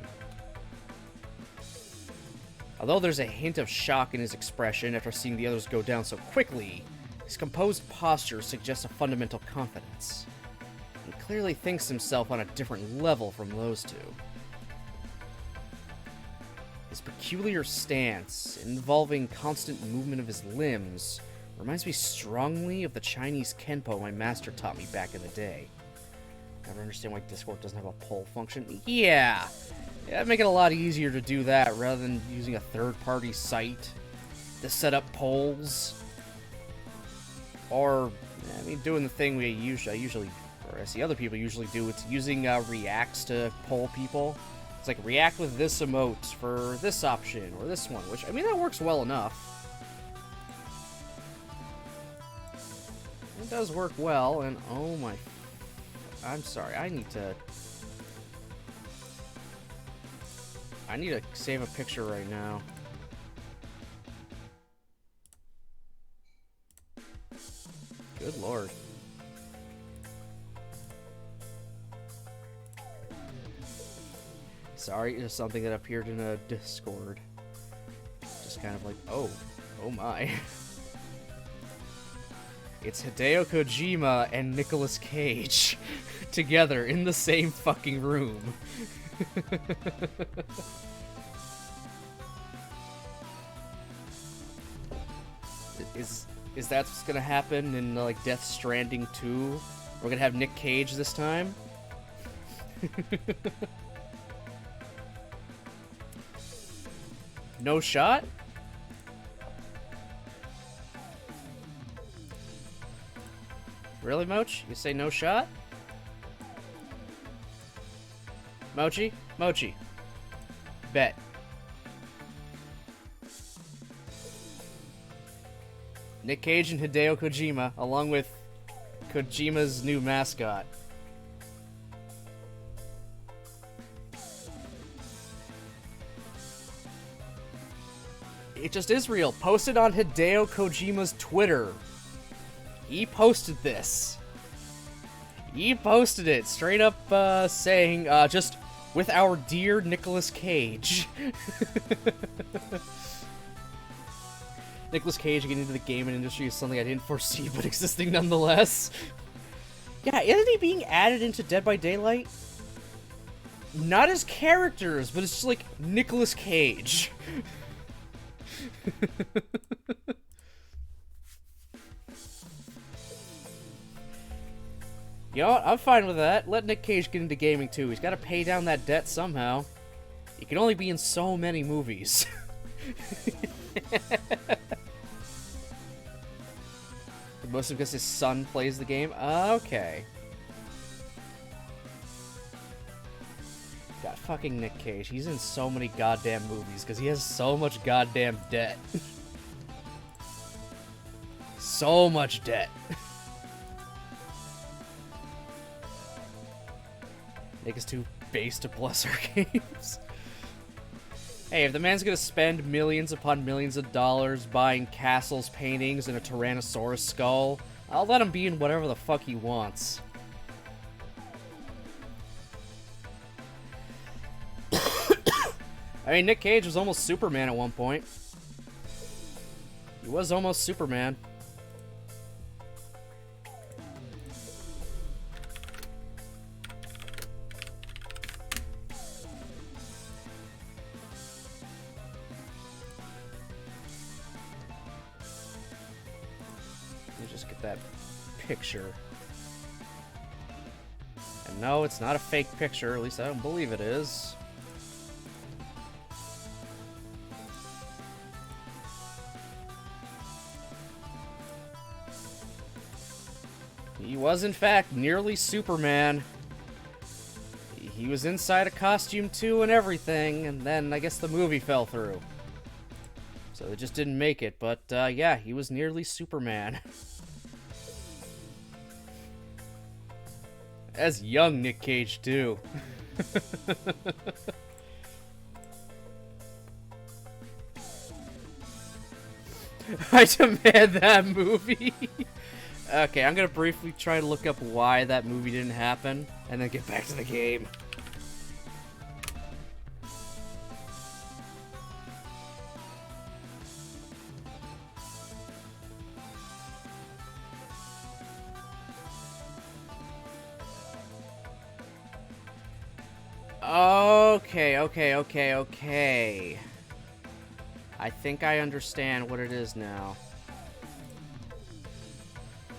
Although there's a hint of shock in his expression after seeing the others go down so quickly, his composed posture suggests a fundamental confidence. He clearly thinks himself on a different level from those two. His peculiar stance, involving constant movement of his limbs, reminds me strongly of the Chinese Kenpo my master taught me back in the day. Never understand why Discord doesn't have a poll function. Yeah, it'd make it a lot easier to do that rather than using a third-party site to set up polls. Or, I mean, doing the thing I usually, or I see other people usually do, it's using reacts to poll people. It's like, react with this emote for this option, or this one, which, I mean, that works well enough. It does work well, and oh my... I'm sorry, I need to save a picture right now. Good lord. Sorry, it's something that appeared in a Discord. Just kind of like, oh my. It's Hideo Kojima and Nicolas Cage together in the same fucking room. Is that what's gonna happen in like Death Stranding 2? We're gonna have Nick Cage this time? No shot? Really, Moch? You say no shot? Mochi? Mochi. Bet. Nick Cage and Hideo Kojima, along with Kojima's new mascot. It just is real. Posted on Hideo Kojima's Twitter. He posted this. He posted it straight up saying, just with our dear Nicolas Cage. Nicolas Cage getting into the gaming industry is something I didn't foresee, but existing nonetheless. Yeah, isn't he being added into Dead by Daylight? Not as characters, but it's just like Nicolas Cage. You know what? I'm fine with that. Let Nick Cage get into gaming too. He's got to pay down that debt somehow. He can only be in so many movies. Mostly because his son plays the game? Okay. God, fucking Nick Cage. He's in so many goddamn movies because he has so much goddamn debt. So much debt. Nick is too base to bless our games. Hey, if the man's gonna spend millions upon millions of dollars buying castles, paintings, and a Tyrannosaurus skull, I'll let him be in whatever the fuck he wants. I mean, Nick Cage was almost Superman at one point. He was almost Superman. Let me just get that picture. And no, it's not a fake picture, at least I don't believe it is. He was, in fact, nearly Superman. He was inside a costume, too, and everything, and then I guess the movie fell through. So it just didn't make it, but, yeah, he was nearly Superman. As young Nick Cage, too. I demand that movie. Okay, I'm gonna briefly try to look up why that movie didn't happen, and then get back to the game. Okay. I think I understand what it is now.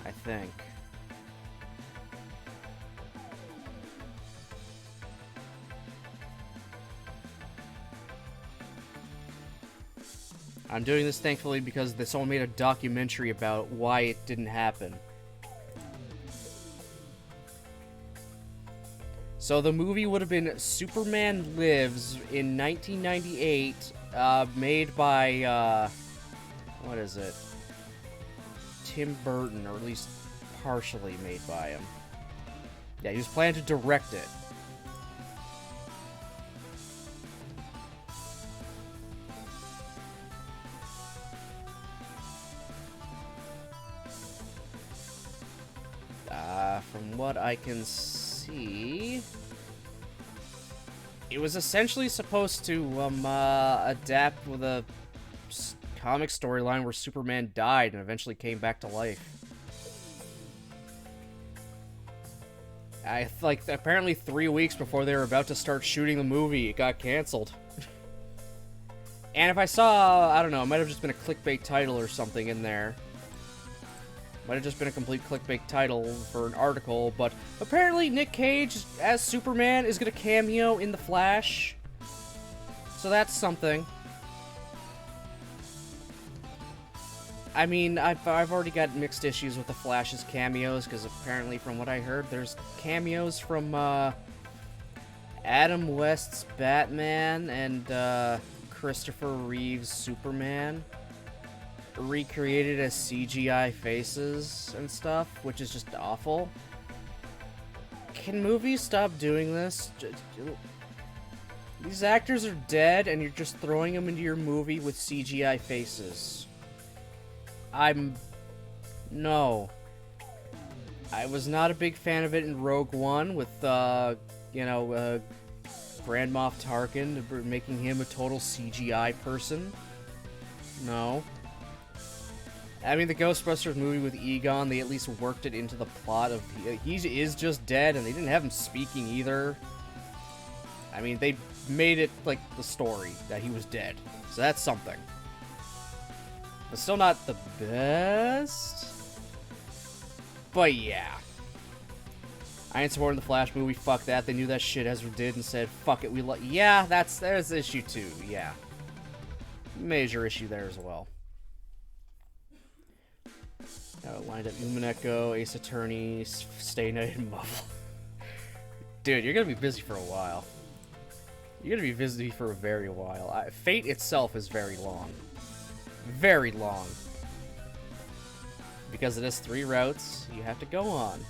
I think. I'm doing this thankfully because someone made a documentary about why it didn't happen. So the movie would have been Superman Lives in 1998, made by, what is it? Tim Burton, or at least partially made by him. Yeah, he was planning to direct it. From what I can see, it was essentially supposed to adapt with a comic storyline where Superman died and eventually came back to life. Apparently 3 weeks before they were about to start shooting the movie, it got canceled. And if I saw, I don't know, it might have just been a clickbait title or something in there. Might have just been a complete clickbait title for an article, but apparently Nick Cage, as Superman, is going to cameo in The Flash. So that's something. I mean, I've already got mixed issues with The Flash's cameos, because apparently, from what I heard, there's cameos from, Adam West's Batman and, Christopher Reeve's Superman. recreated as CGI faces and stuff, which is just awful. Can movies stop doing this? These actors are dead, and you're just throwing them into your movie with CGI faces. No. I was not a big fan of it in Rogue One with, Grand Moff Tarkin, making him a total CGI person. No. I mean, the Ghostbusters movie with Egon, they at least worked it into the plot of he is just dead, and they didn't have him speaking either. I mean, they made it, like, the story that he was dead. So that's something. But still not the best. But yeah. I ain't supporting the Flash movie, fuck that. They knew that shit Ezra did and said, fuck it, yeah, there's issue 2, yeah. Major issue there as well. Lined up Yumiko, Ace Attorney, Stay Night, and Marvel. Dude, you're gonna be busy for a while. You're gonna be busy for a very while. Fate itself is very long. Very long. Because it has 3 routes you have to go on.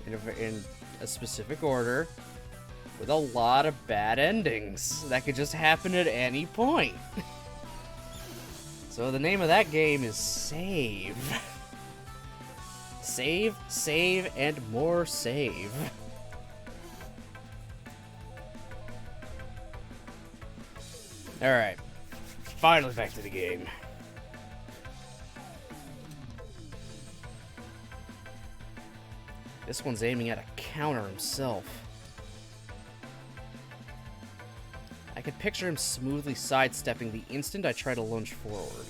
In a specific order. With a lot of bad endings. That could just happen at any point. So the name of that game is Save. Save, save, and more save. Alright. Finally back to the game. This one's aiming at a counter himself. I could picture him smoothly sidestepping the instant I try to lunge forward.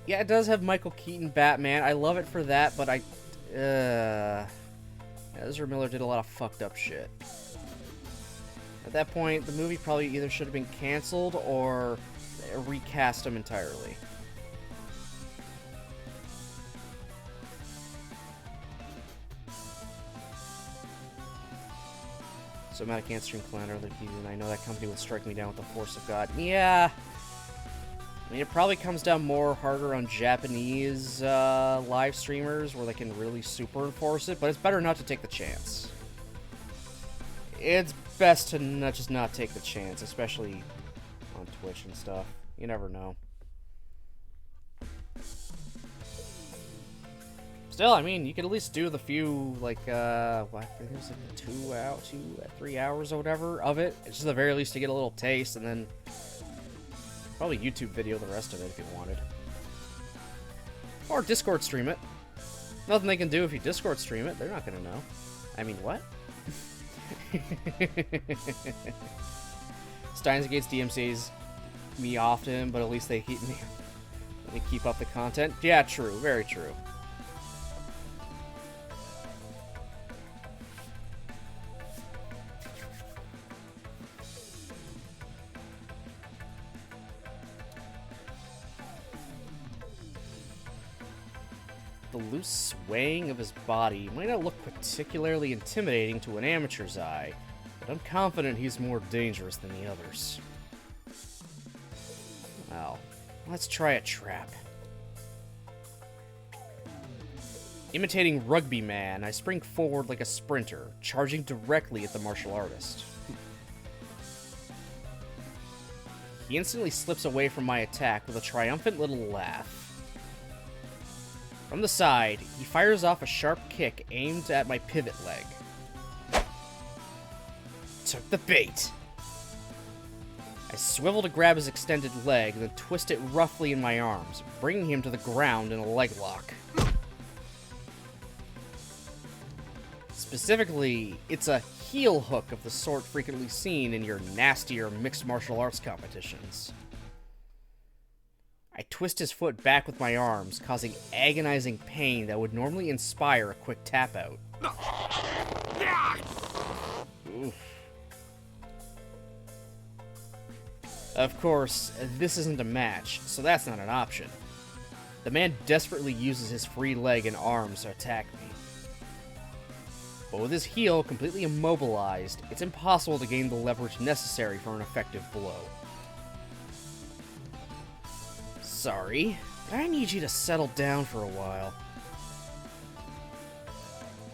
Yeah, it does have Michael Keaton Batman. I love it for that, but Ezra Miller did a lot of fucked up shit. At that point, the movie probably either should have been canceled or recast him entirely. Somatic Answering Calendar, and I know that company would strike me down with the force of God. Yeah. I mean, it probably comes down harder on Japanese live streamers where they can really super enforce it, but it's better not to take the chance. It's best to just not take the chance, especially on Twitch and stuff. You never know. Still, I mean, you could at least do the few, like, I think it was like 3 hours or whatever of it. It's just at the very least to get a little taste, and then probably YouTube video the rest of it if you wanted. Or Discord stream it. Nothing they can do if you Discord stream it. They're not gonna know. I mean, what? Steins Gates DMCs me often, but at least they let me keep up the content. Yeah, true. Very true. The loose swaying of his body might not look particularly intimidating to an amateur's eye, but I'm confident he's more dangerous than the others. Well, let's try a trap. Imitating Rugby Man, I spring forward like a sprinter, charging directly at the martial artist. He instantly slips away from my attack with a triumphant little laugh. From the side, he fires off a sharp kick aimed at my pivot leg. Took the bait. I swivel to grab his extended leg, then twist it roughly in my arms, bringing him to the ground in a leg lock. Specifically, it's a heel hook of the sort frequently seen in your nastier mixed martial arts competitions. I twist his foot back with my arms, causing agonizing pain that would normally inspire a quick tap-out. Oof. Of course, this isn't a match, so that's not an option. The man desperately uses his free leg and arms to attack me. But with his heel completely immobilized, it's impossible to gain the leverage necessary for an effective blow. sorry, but I need you to settle down for a while.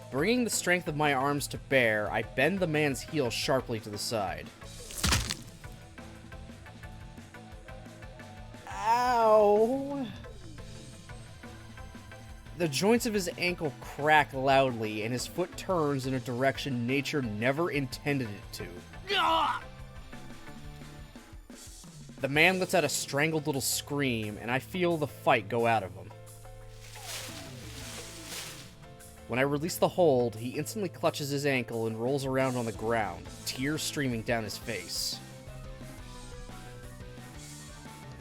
Bringing the strength of my arms to bear, I bend the man's heel sharply to the side. Ow! The joints of his ankle crack loudly, and his foot turns in a direction nature never intended it to. The man lets out a strangled little scream, and I feel the fight go out of him. When I release the hold, he instantly clutches his ankle and rolls around on the ground, tears streaming down his face.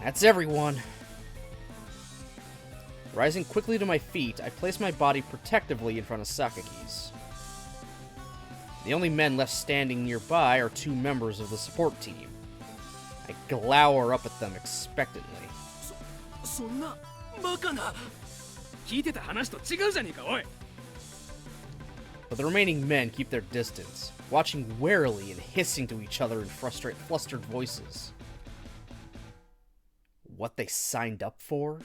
That's everyone. Rising quickly to my feet, I place my body protectively in front of Sakaki's. The only men left standing nearby are two members of the support team. I glower up at them expectantly. But the remaining men keep their distance, watching warily and hissing to each other in flustered voices. What they signed up for?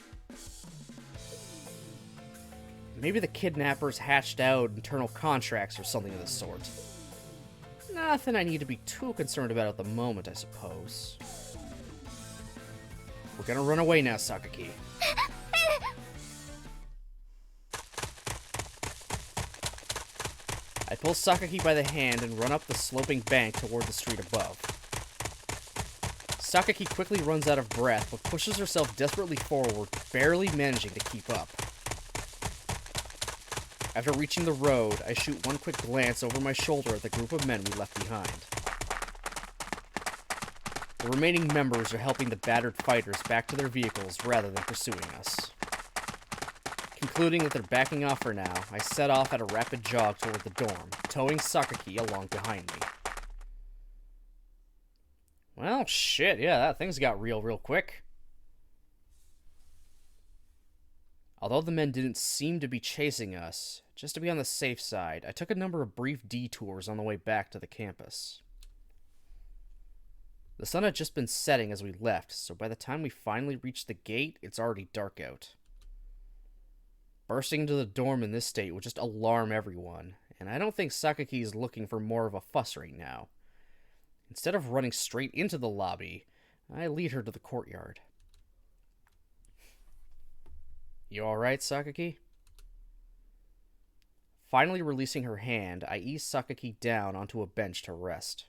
Maybe the kidnappers hatched out internal contracts or something of the sort. Nothing I need to be too concerned about at the moment, I suppose. We're gonna run away now, Sakaki. I pull Sakaki by the hand and run up the sloping bank toward the street above. Sakaki quickly runs out of breath, but pushes herself desperately forward, barely managing to keep up. After reaching the road, I shoot one quick glance over my shoulder at the group of men we left behind. The remaining members are helping the battered fighters back to their vehicles rather than pursuing us. Concluding that they're backing off for now, I set off at a rapid jog toward the dorm, towing Sakaki along behind me. Well, shit, yeah, that thing's got real quick. Although the men didn't seem to be chasing us, just to be on the safe side, I took a number of brief detours on the way back to the campus. The sun had just been setting as we left, so by the time we finally reached the gate, it's already dark out. Bursting into the dorm in this state would just alarm everyone, and I don't think Sakaki is looking for more of a fuss right now. Instead of running straight into the lobby, I lead her to the courtyard. You alright, Sakaki? Finally releasing her hand, I ease Sakaki down onto a bench to rest.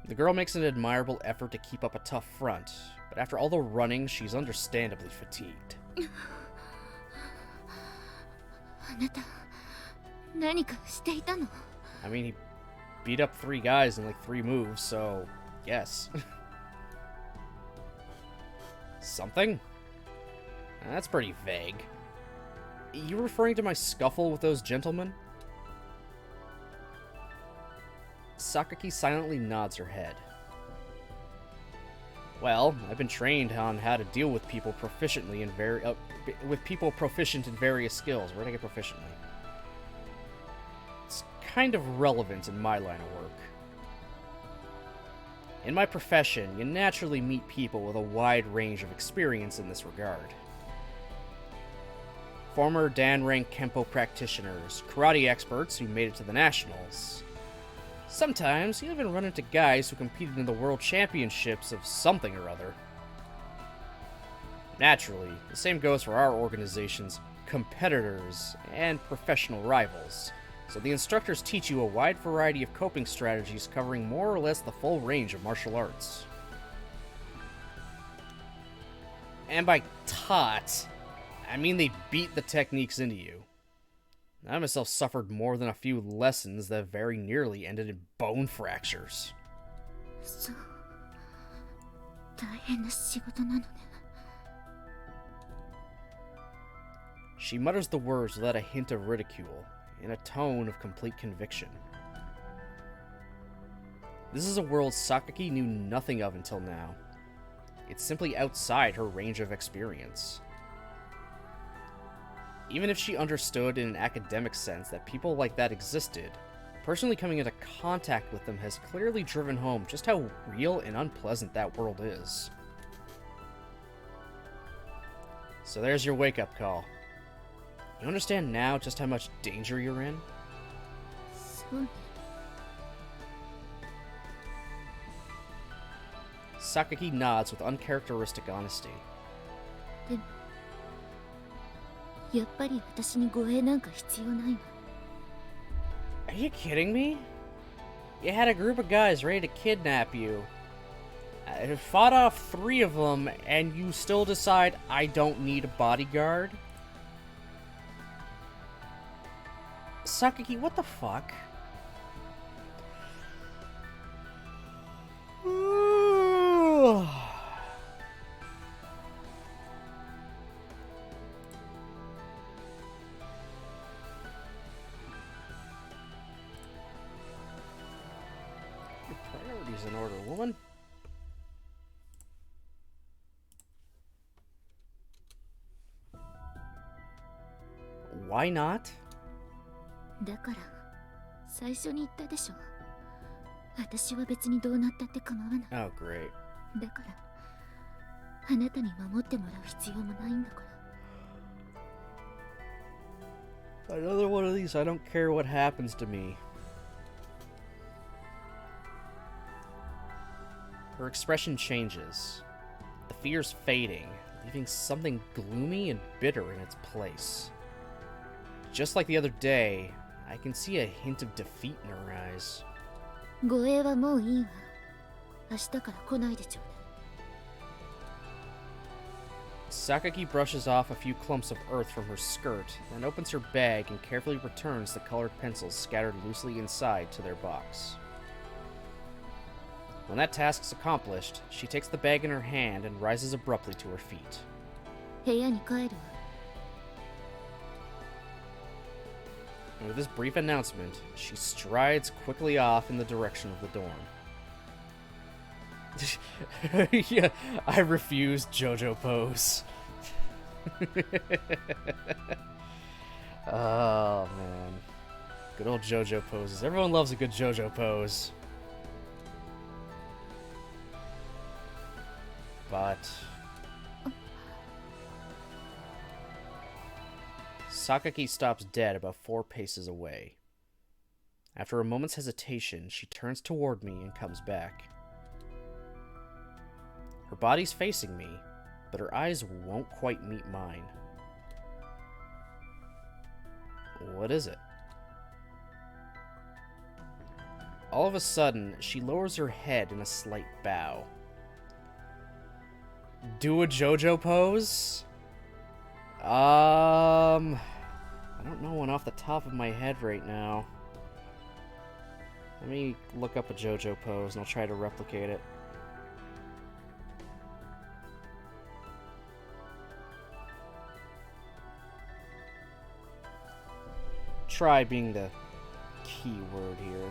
The girl makes an admirable effort to keep up a tough front, but after all the running, she's understandably fatigued. I mean, he beat up 3 guys in like 3 moves, so yes. Something? That's pretty vague. You referring to my scuffle with those gentlemen? Sakaki silently nods her head. Well, I've been trained on how to deal with people proficiently in proficient in various skills. Where did I get proficiently? It's kind of relevant in my line of work. In my profession, you naturally meet people with a wide range of experience in this regard. Former Dan-rank Kempo practitioners, karate experts who made it to the nationals. Sometimes you even run into guys who competed in the world championships of something or other. Naturally, the same goes for our organization's competitors and professional rivals, so the instructors teach you a wide variety of coping strategies covering more or less the full range of martial arts. And by taught, I mean they beat the techniques into you. I myself suffered more than a few lessons that very nearly ended in bone fractures. She mutters the words without a hint of ridicule, in a tone of complete conviction. This is a world Sakaki knew nothing of until now. It's simply outside her range of experience. Even if she understood in an academic sense that people like that existed, personally coming into contact with them has clearly driven home just how real and unpleasant that world is. So there's your wake-up call. You understand now just how much danger you're in? Sakaki nods with uncharacteristic honesty. Are you kidding me? You had a group of guys ready to kidnap you. I fought off 3 of them, and you still decide I don't need a bodyguard? Sakaki, what the fuck? Your priorities in order, woman. Why not? Oh, great. Another one of these, I don't care what happens to me. Her expression changes. The fear's fading, leaving something gloomy and bitter in its place. Just like the other day, I can see a hint of defeat in her eyes. Sakaki brushes off a few clumps of earth from her skirt, then opens her bag and carefully returns the colored pencils scattered loosely inside to their box. When that task's accomplished, she takes the bag in her hand and rises abruptly to her feet. And with this brief announcement, she strides quickly off in the direction of the dorm. Yeah, I refuse JoJo pose. Oh, man. Good old JoJo poses. Everyone loves a good JoJo pose. But Sakaki stops dead about 4 paces away. After a moment's hesitation, she turns toward me and comes back. Her body's facing me, but her eyes won't quite meet mine. What is it? All of a sudden, she lowers her head in a slight bow. Do a JoJo pose? I don't know one off the top of my head right now. Let me look up a JoJo pose and I'll try to replicate it. Try being the key word here.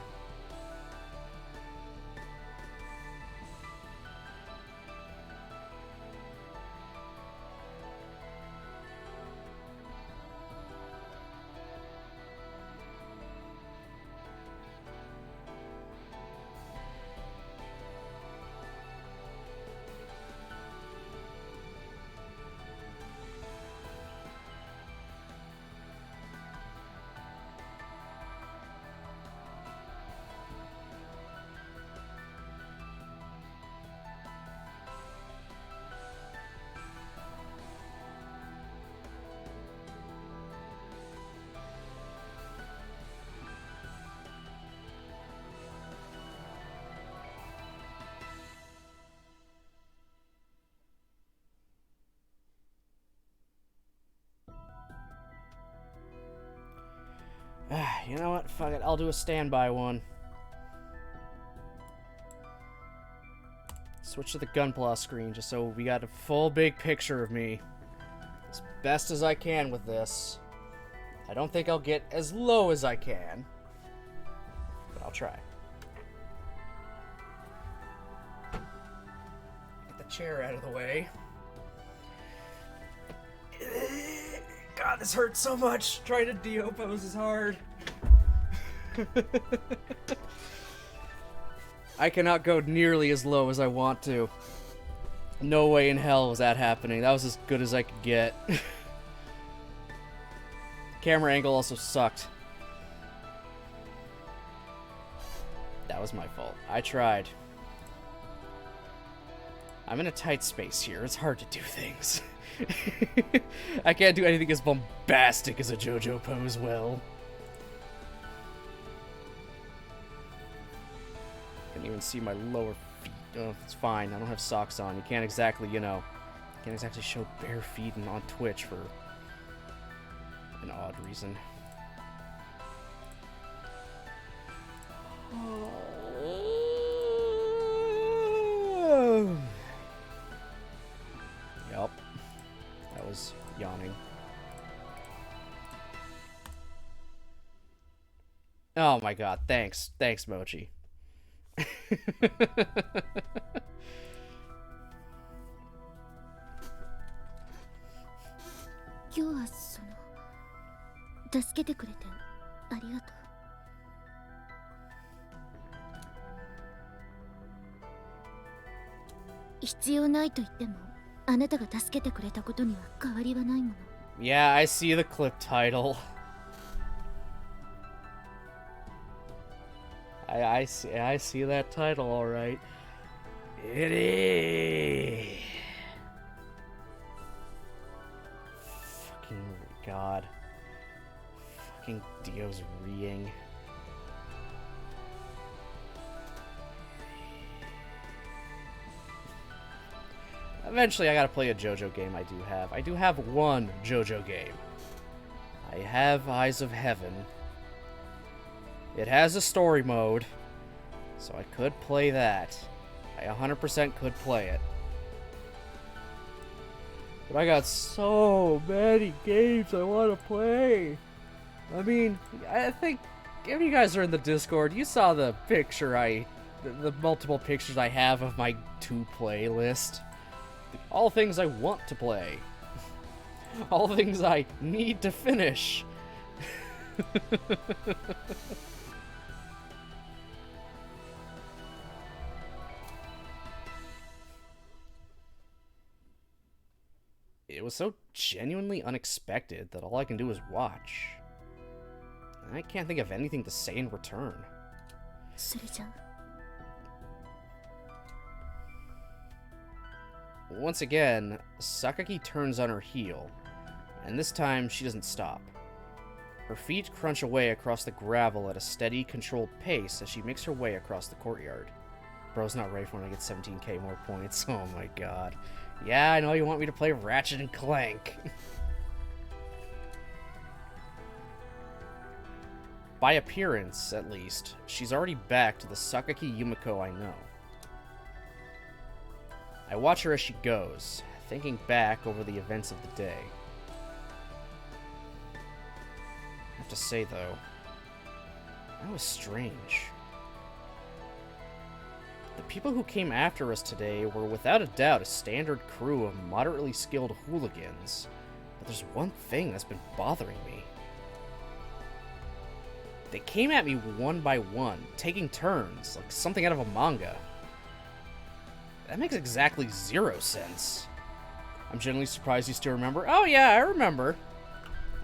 You know what? Fuck it. I'll do a standby one. Switch to the Gunpla screen just so we got a full big picture of me. As best as I can with this. I don't think I'll get as low as I can. But I'll try. Get the chair out of the way. God, this hurts so much. Trying to DO pose is hard. I cannot go nearly as low as I want to. No way in hell was that happening. That was as good as I could get. Camera angle also sucked. That was my fault. I tried. I'm in a tight space here. It's hard to do things. I can't do anything as bombastic as a JoJo pose will. Can't even see my lower feet. Oh, it's fine. I don't have socks on. You can't exactly, you know, can't exactly show bare feet on Twitch for an odd reason. Yup. That was yawning. Oh my god, thanks. Thanks, Mochi. 今日はその助けてくれてありがとう。必要ないと言ってもあなたが助けてくれたことには変わりはないもの。Yeah, I see the clip title. I see that title, all right. It Fucking god. Fucking Dio's reeing. Eventually, I gotta play a JoJo game. I do have one JoJo game. I have Eyes of Heaven. It has a story mode, so I could play that. I 100% could play it. But I got so many games I want to play. I mean, I think if you guys are in the Discord, you saw the picture the multiple pictures I have of my to-play list. All things I want to play. All things I need to finish. It was so genuinely unexpected that all I can do is watch. I can't think of anything to say in return. それじゃ Once again, Sakaki turns on her heel, and this time she doesn't stop. Her feet crunch away across the gravel at a steady, controlled pace as she makes her way across the courtyard. Bro's not ready for when I get 17k more points. Oh my god. Yeah, I know you want me to play Ratchet and Clank. By appearance, at least, she's already back to the Sakaki Yumiko I know. I watch her as she goes, thinking back over the events of the day. I have to say, though, that was strange. The people who came after us today were without a doubt a standard crew of moderately skilled hooligans, but there's one thing that's been bothering me. They came at me one by one, taking turns, like something out of a manga. That makes exactly 0 sense. I'm genuinely surprised you still remember. Oh yeah, I remember.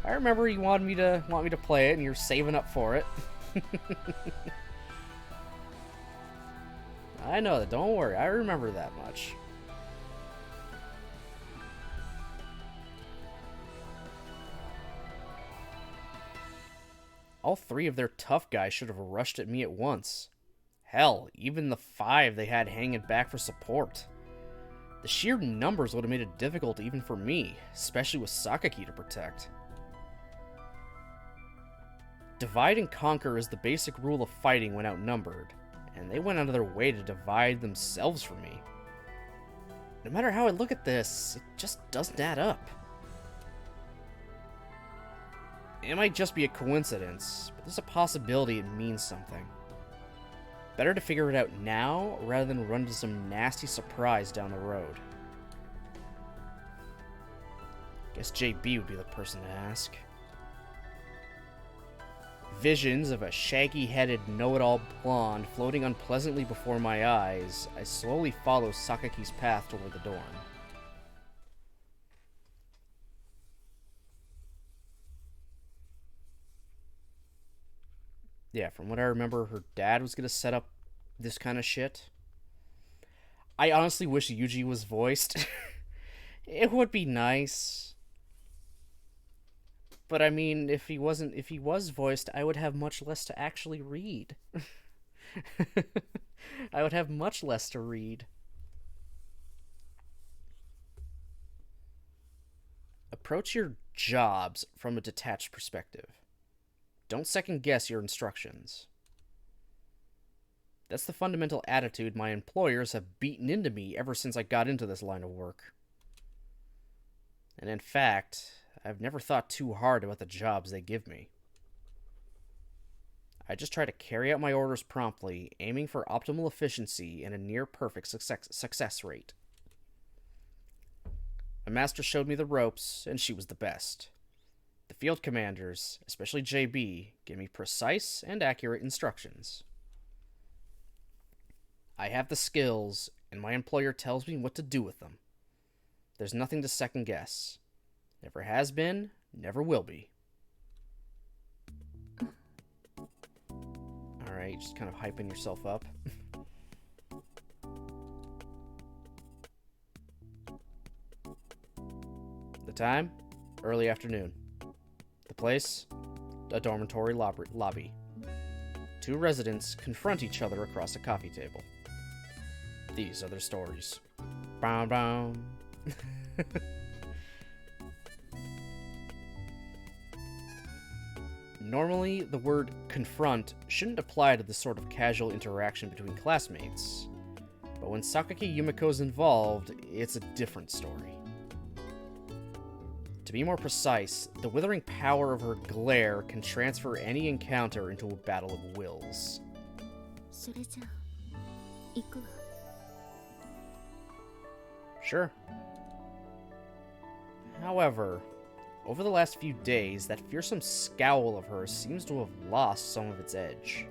I remember you wanted me to play it, and you're saving up for it. I know that. Don't worry. I remember that much. All 3 of their tough guys should have rushed at me at once. Hell, even the 5 they had hanging back for support. The sheer numbers would have made it difficult even for me, especially with Sakaki to protect. Divide and conquer is the basic rule of fighting when outnumbered, and they went out of their way to divide themselves from me. No matter how I look at this, it just doesn't add up. It might just be a coincidence, but there's a possibility it means something. Better to figure it out now, rather than run into some nasty surprise down the road. Guess JB would be the person to ask. Visions of a shaggy-headed know-it-all blonde floating unpleasantly before my eyes, I slowly follow Sakaki's path toward the dorm. Yeah, from what I remember, her dad was gonna set up this kind of shit. I honestly wish Yuji was voiced. It would be nice. But I mean, if he was voiced, I would have much less to actually read. I would have much less to read. Approach your jobs from a detached perspective. Don't second guess your instructions. That's the fundamental attitude my employers have beaten into me ever since I got into this line of work. And in fact, I've never thought too hard about the jobs they give me. I just try to carry out my orders promptly, aiming for optimal efficiency and a near-perfect success rate. My master showed me the ropes, and she was the best. The field commanders, especially JB, give me precise and accurate instructions. I have the skills, and my employer tells me what to do with them. There's nothing to second guess. Never has been, never will be. Alright, just kind of hyping yourself up. The time? Early afternoon. The place? A dormitory lobby. Two residents confront each other across a coffee table. These are their stories. Bow bow. Normally, the word confront shouldn't apply to this sort of casual interaction between classmates, but when Sakaki Yumiko's involved, it's a different story. To be more precise, the withering power of her glare can transfer any encounter into a battle of wills. Sure. However, over the last few days, that fearsome scowl of hers seems to have lost some of its edge.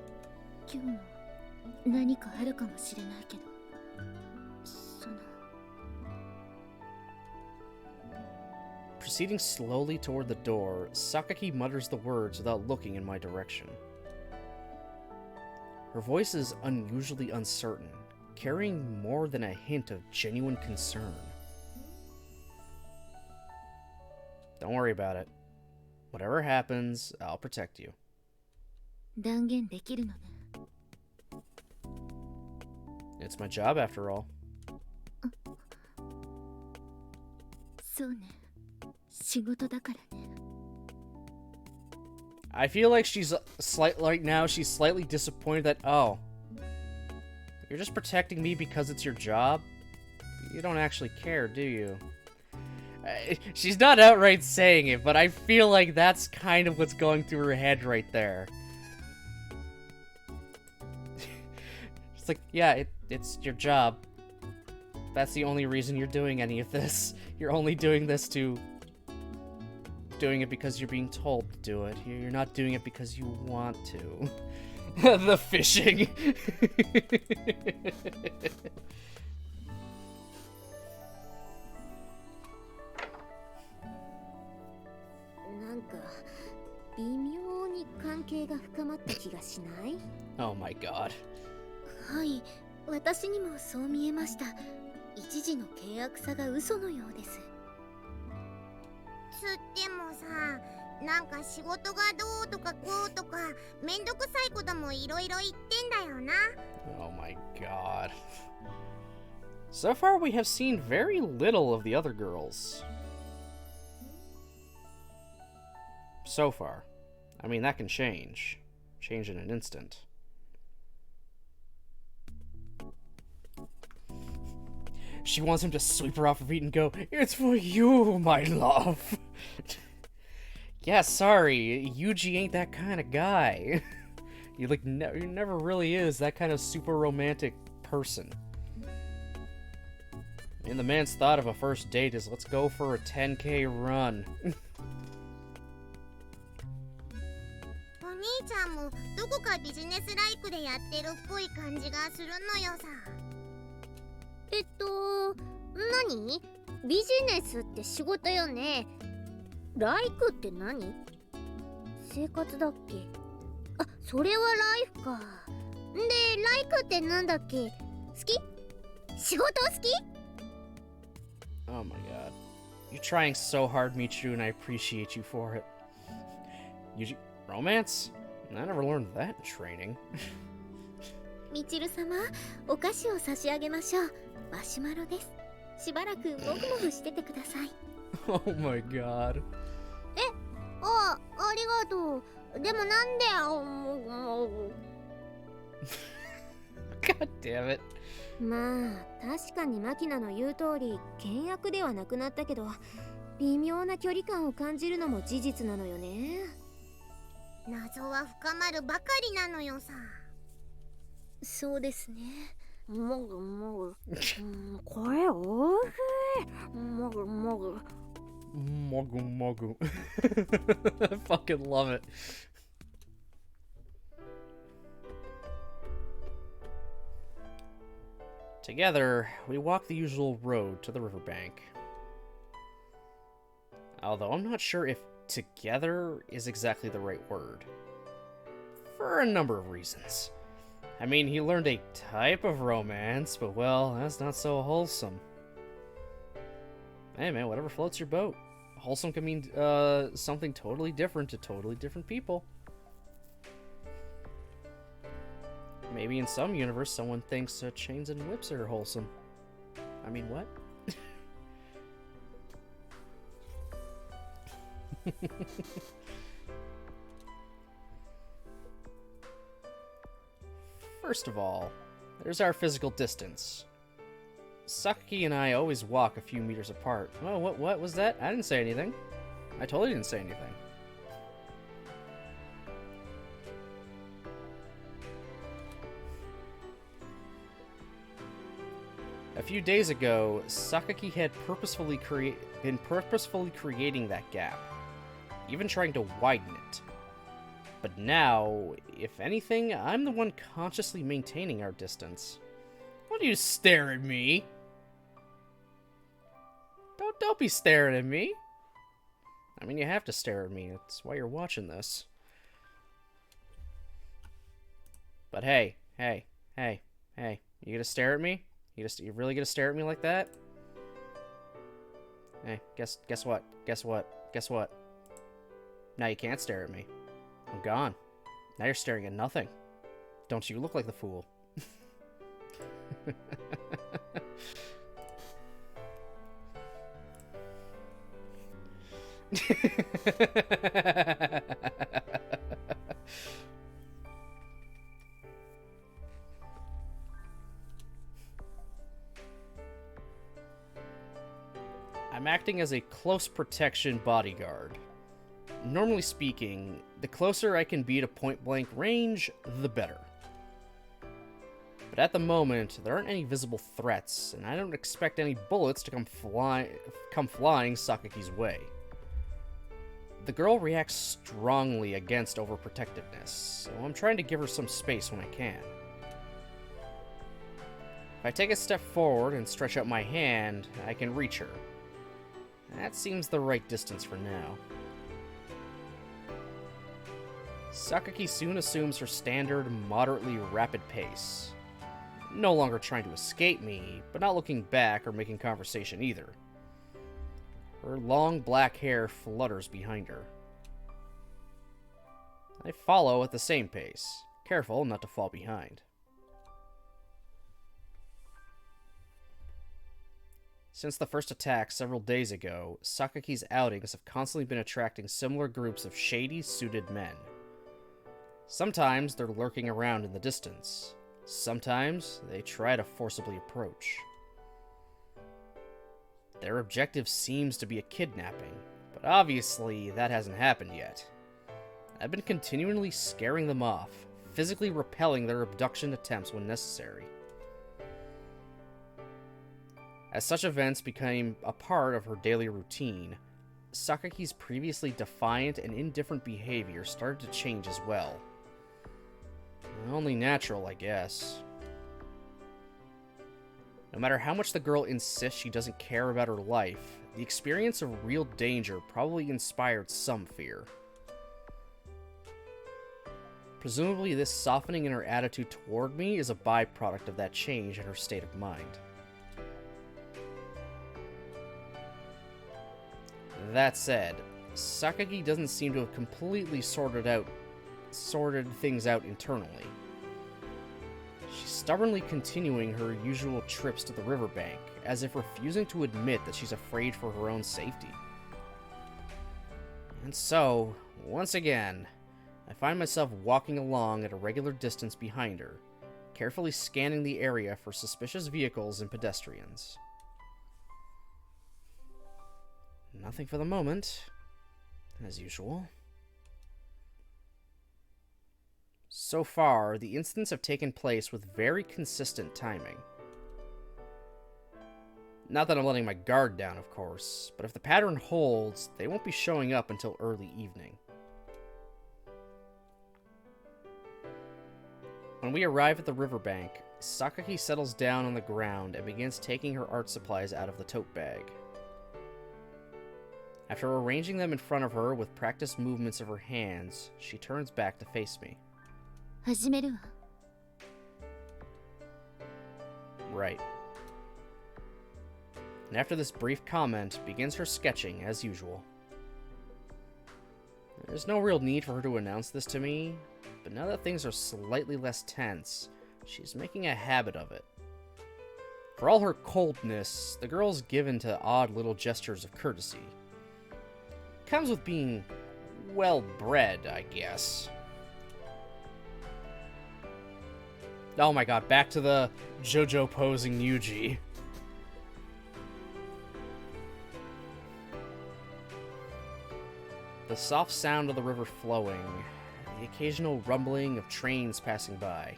Proceeding slowly toward the door, Sakaki mutters the words without looking in my direction. Her voice is unusually uncertain, carrying more than a hint of genuine concern. Don't worry about it. Whatever happens, I'll protect you. It's my job, after all. I feel like she's slightly disappointed that, oh, you're just protecting me because it's your job? You don't actually care, do you? She's not outright saying it, but I feel like that's kind of what's going through her head right there. It's like, yeah, it's your job. That's the only reason you're doing any of this. You're only doing this doing it because you're being told to do it. You're not doing it because you want to. The fishing. Oh my god. はい、私にもそう見えました。一時の契約さが嘘のようです。つってもさ、なんか仕事がどうとかこうとかめんどくさいこともいろいろ言ってんだよな。Oh my god. So far we have seen very little of the other girls. So far. I mean, that can change. Change in an instant. She wants him to sweep her off her feet and go, "It's for you, my love." Yeah, sorry, Yuji ain't that kind of guy. He never really is that kind of super romantic person. And the man's thought of a first date is, let's go for a 10K run. お兄ちゃんもどこかビジネスライクでやってるっぽい感じがするのよさ。何？ビジネスって仕事よね。ライクって何？生活だっけ？あ、それはライフか。で、ライクってなんだっけ？好き？仕事好き？ Oh my god. You're trying so hard, Michiru, and I appreciate you for it. Romance? I never learned that in training. みちる様、お菓子を差し上げましょう。マシュマロです。しばらくもぐもぐしててください。Oh my god. ありがとう。でもなんでGod damn it. まあ、確かにマキナの言う通り、倹約ではなくなったけど、微妙な距離感を感じるのも事実なのよね。謎は深まるばかりなのよさ。そうですね。もぐもぐ。これおいしい。もぐもぐ。Mogu mogu. I fucking love it. Together, we walk the usual road to the riverbank. Although I'm not sure if together is exactly the right word. For a number of reasons. I mean, he learned a type of romance, but well, that's not so wholesome. Hey man, whatever floats your boat. Wholesome can mean something totally different to totally different people. Maybe in some universe someone thinks chains and whips are wholesome. I mean, what? First of all, there's our physical distance. Sakaki and I always walk a few meters apart. Oh, what was that? I didn't say anything. I totally didn't say anything. A few days ago, Sakaki had been purposefully creating that gap, even trying to widen it. But now, if anything, I'm the one consciously maintaining our distance. Why do you stare at me? Don't be staring at me. I mean, you have to stare at me. That's why you're watching this. But hey, you gonna stare at me? You really gonna stare at me like that? Hey, guess what? Now you can't stare at me. I'm gone. Now you're staring at nothing. Don't you look like the fool? I'm acting as a close protection bodyguard. Normally speaking, the closer I can be to point-blank range, the better. But at the moment, there aren't any visible threats, and I don't expect any bullets to come flying Sakaki's way. The girl reacts strongly against overprotectiveness, so I'm trying to give her some space when I can. If I take a step forward and stretch out my hand, I can reach her. That seems the right distance for now. Sakaki soon assumes her standard, moderately rapid pace. No longer trying to escape me, but not looking back or making conversation either. Her long black hair flutters behind her. I follow at the same pace, careful not to fall behind. Since the first attack several days ago, Sakaki's outings have constantly been attracting similar groups of shady, suited men. Sometimes they're lurking around in the distance. Sometimes they try to forcibly approach. Their objective seems to be a kidnapping, but obviously that hasn't happened yet. I've been continually scaring them off, physically repelling their abduction attempts when necessary. As such events became a part of her daily routine, Sakaki's previously defiant and indifferent behavior started to change as well. Only natural, I guess. No matter how much the girl insists she doesn't care about her life, the experience of real danger probably inspired some fear. Presumably, this softening in her attitude toward me is a byproduct of that change in her state of mind. That said, Sakagi doesn't seem to have completely sorted things out internally. She's stubbornly continuing her usual trips to the riverbank, as if refusing to admit that she's afraid for her own safety. And so, once again, I find myself walking along at a regular distance behind her, carefully scanning the area for suspicious vehicles and pedestrians. Nothing for the moment, as usual. So far, the incidents have taken place with very consistent timing. Not that I'm letting my guard down, of course, but if the pattern holds, they won't be showing up until early evening. When we arrive at the riverbank, Sakaki settles down on the ground and begins taking her art supplies out of the tote bag. After arranging them in front of her with practiced movements of her hands, she turns back to face me. 始めるわ。 Right. And after this brief comment, begins her sketching as usual. There's no real need for her to announce this to me, but now that things are slightly less tense, she's making a habit of it. For all her coldness, the girl's given to odd little gestures of courtesy. Comes with being well-bred, I guess. Oh my god, back to the JoJo posing Yuji. The soft sound of the river flowing, the occasional rumbling of trains passing by.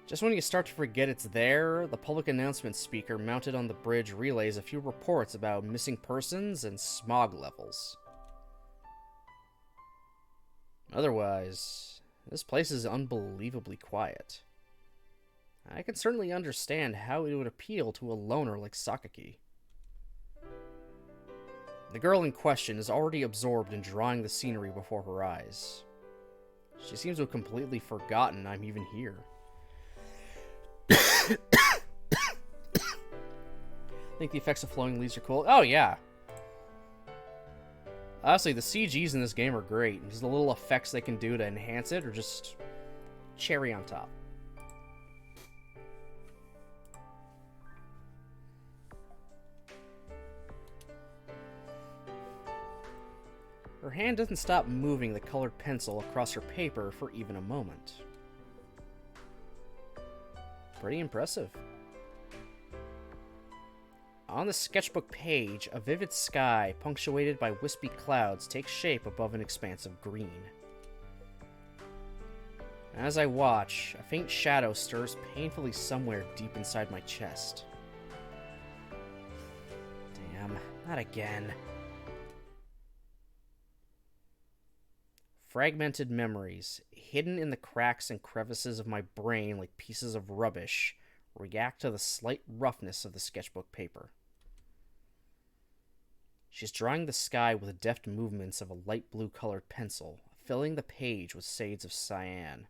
Just when you start to forget it's there, the public announcement speaker mounted on the bridge relays a few reports about missing persons and smog levels. Otherwise, this place is unbelievably quiet. I can certainly understand how it would appeal to a loner like Sakaki. The girl in question is already absorbed in drawing the scenery before her eyes. She seems to have completely forgotten I'm even here. Think the effects of flowing leaves are cool? Oh, yeah. Honestly, the CGs in this game are great. Just the little effects they can do to enhance it are just cherry on top. Her hand doesn't stop moving the colored pencil across her paper for even a moment. Pretty impressive. On the sketchbook page, a vivid sky punctuated by wispy clouds takes shape above an expanse of green. As I watch, a faint shadow stirs painfully somewhere deep inside my chest. Damn, not again. Fragmented memories, hidden in the cracks and crevices of my brain like pieces of rubbish, react to the slight roughness of the sketchbook paper. She's drawing the sky with deft movements of a light blue-colored pencil, filling the page with shades of cyan.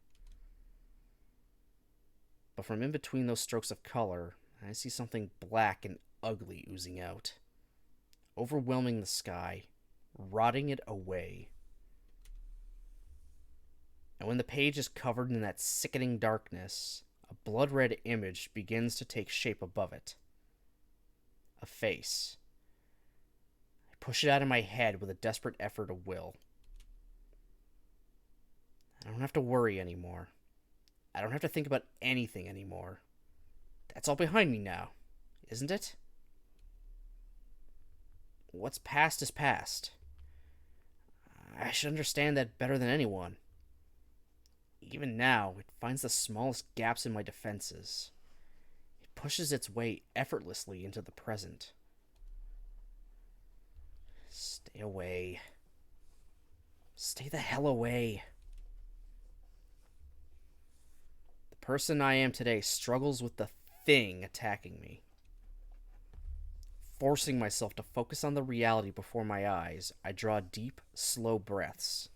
But from in between those strokes of color, I see something black and ugly oozing out, overwhelming the sky, rotting it away. And when the page is covered in that sickening darkness, a blood-red image begins to take shape above it. A face. I push it out of my head with a desperate effort of will. I don't have to worry anymore. I don't have to think about anything anymore. That's all behind me now, isn't it? What's past is past. I should understand that better than anyone. Even now, it finds the smallest gaps in my defenses. It pushes its way effortlessly into the present. Stay away. Stay the hell away. The person I am today struggles with the thing attacking me. Forcing myself to focus on the reality before my eyes, I draw deep, slow breaths.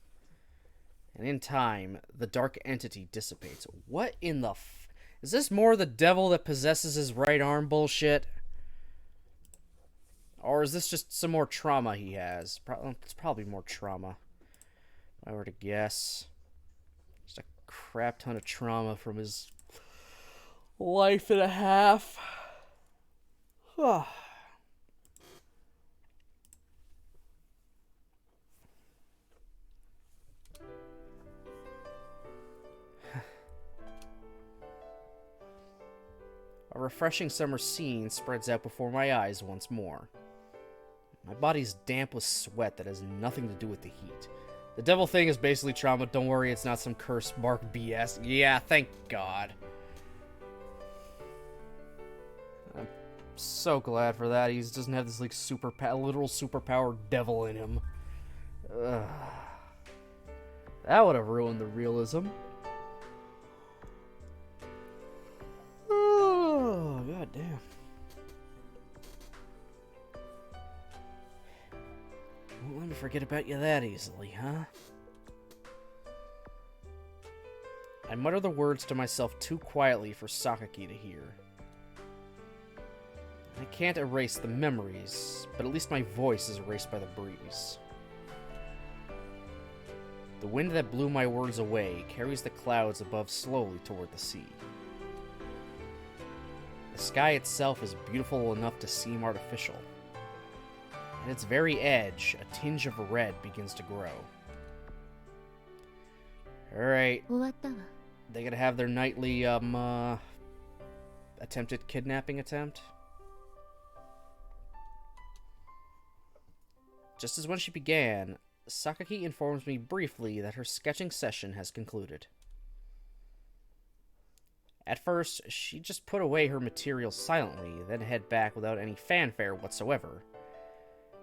And in time, the dark entity dissipates. What in the is this more the devil that possesses his right arm bullshit? Or is this just some more trauma he has? It's probably more trauma. If I were to guess. Just a crap ton of trauma from his life and a half. A refreshing summer scene spreads out before my eyes once more. My body's damp with sweat that has nothing to do with the heat. The devil thing is basically trauma. Don't worry, it's not some curse mark BS. Yeah, thank God. I'm so glad for that. He doesn't have this like literal superpower devil in him. Ugh. That would have ruined the realism. Oh, god damn. Won't let me forget about you that easily, huh? I mutter the words to myself too quietly for Sakaki to hear. I can't erase the memories, but at least my voice is erased by the breeze. The wind that blew my words away carries the clouds above slowly toward the sea. The sky itself is beautiful enough to seem artificial. At its very edge, a tinge of red begins to grow. Alright. They gotta have their nightly, attempted kidnapping attempt. Just as when she began, Sakaki informs me briefly that her sketching session has concluded. At first, she just put away her materials silently, then head back without any fanfare whatsoever.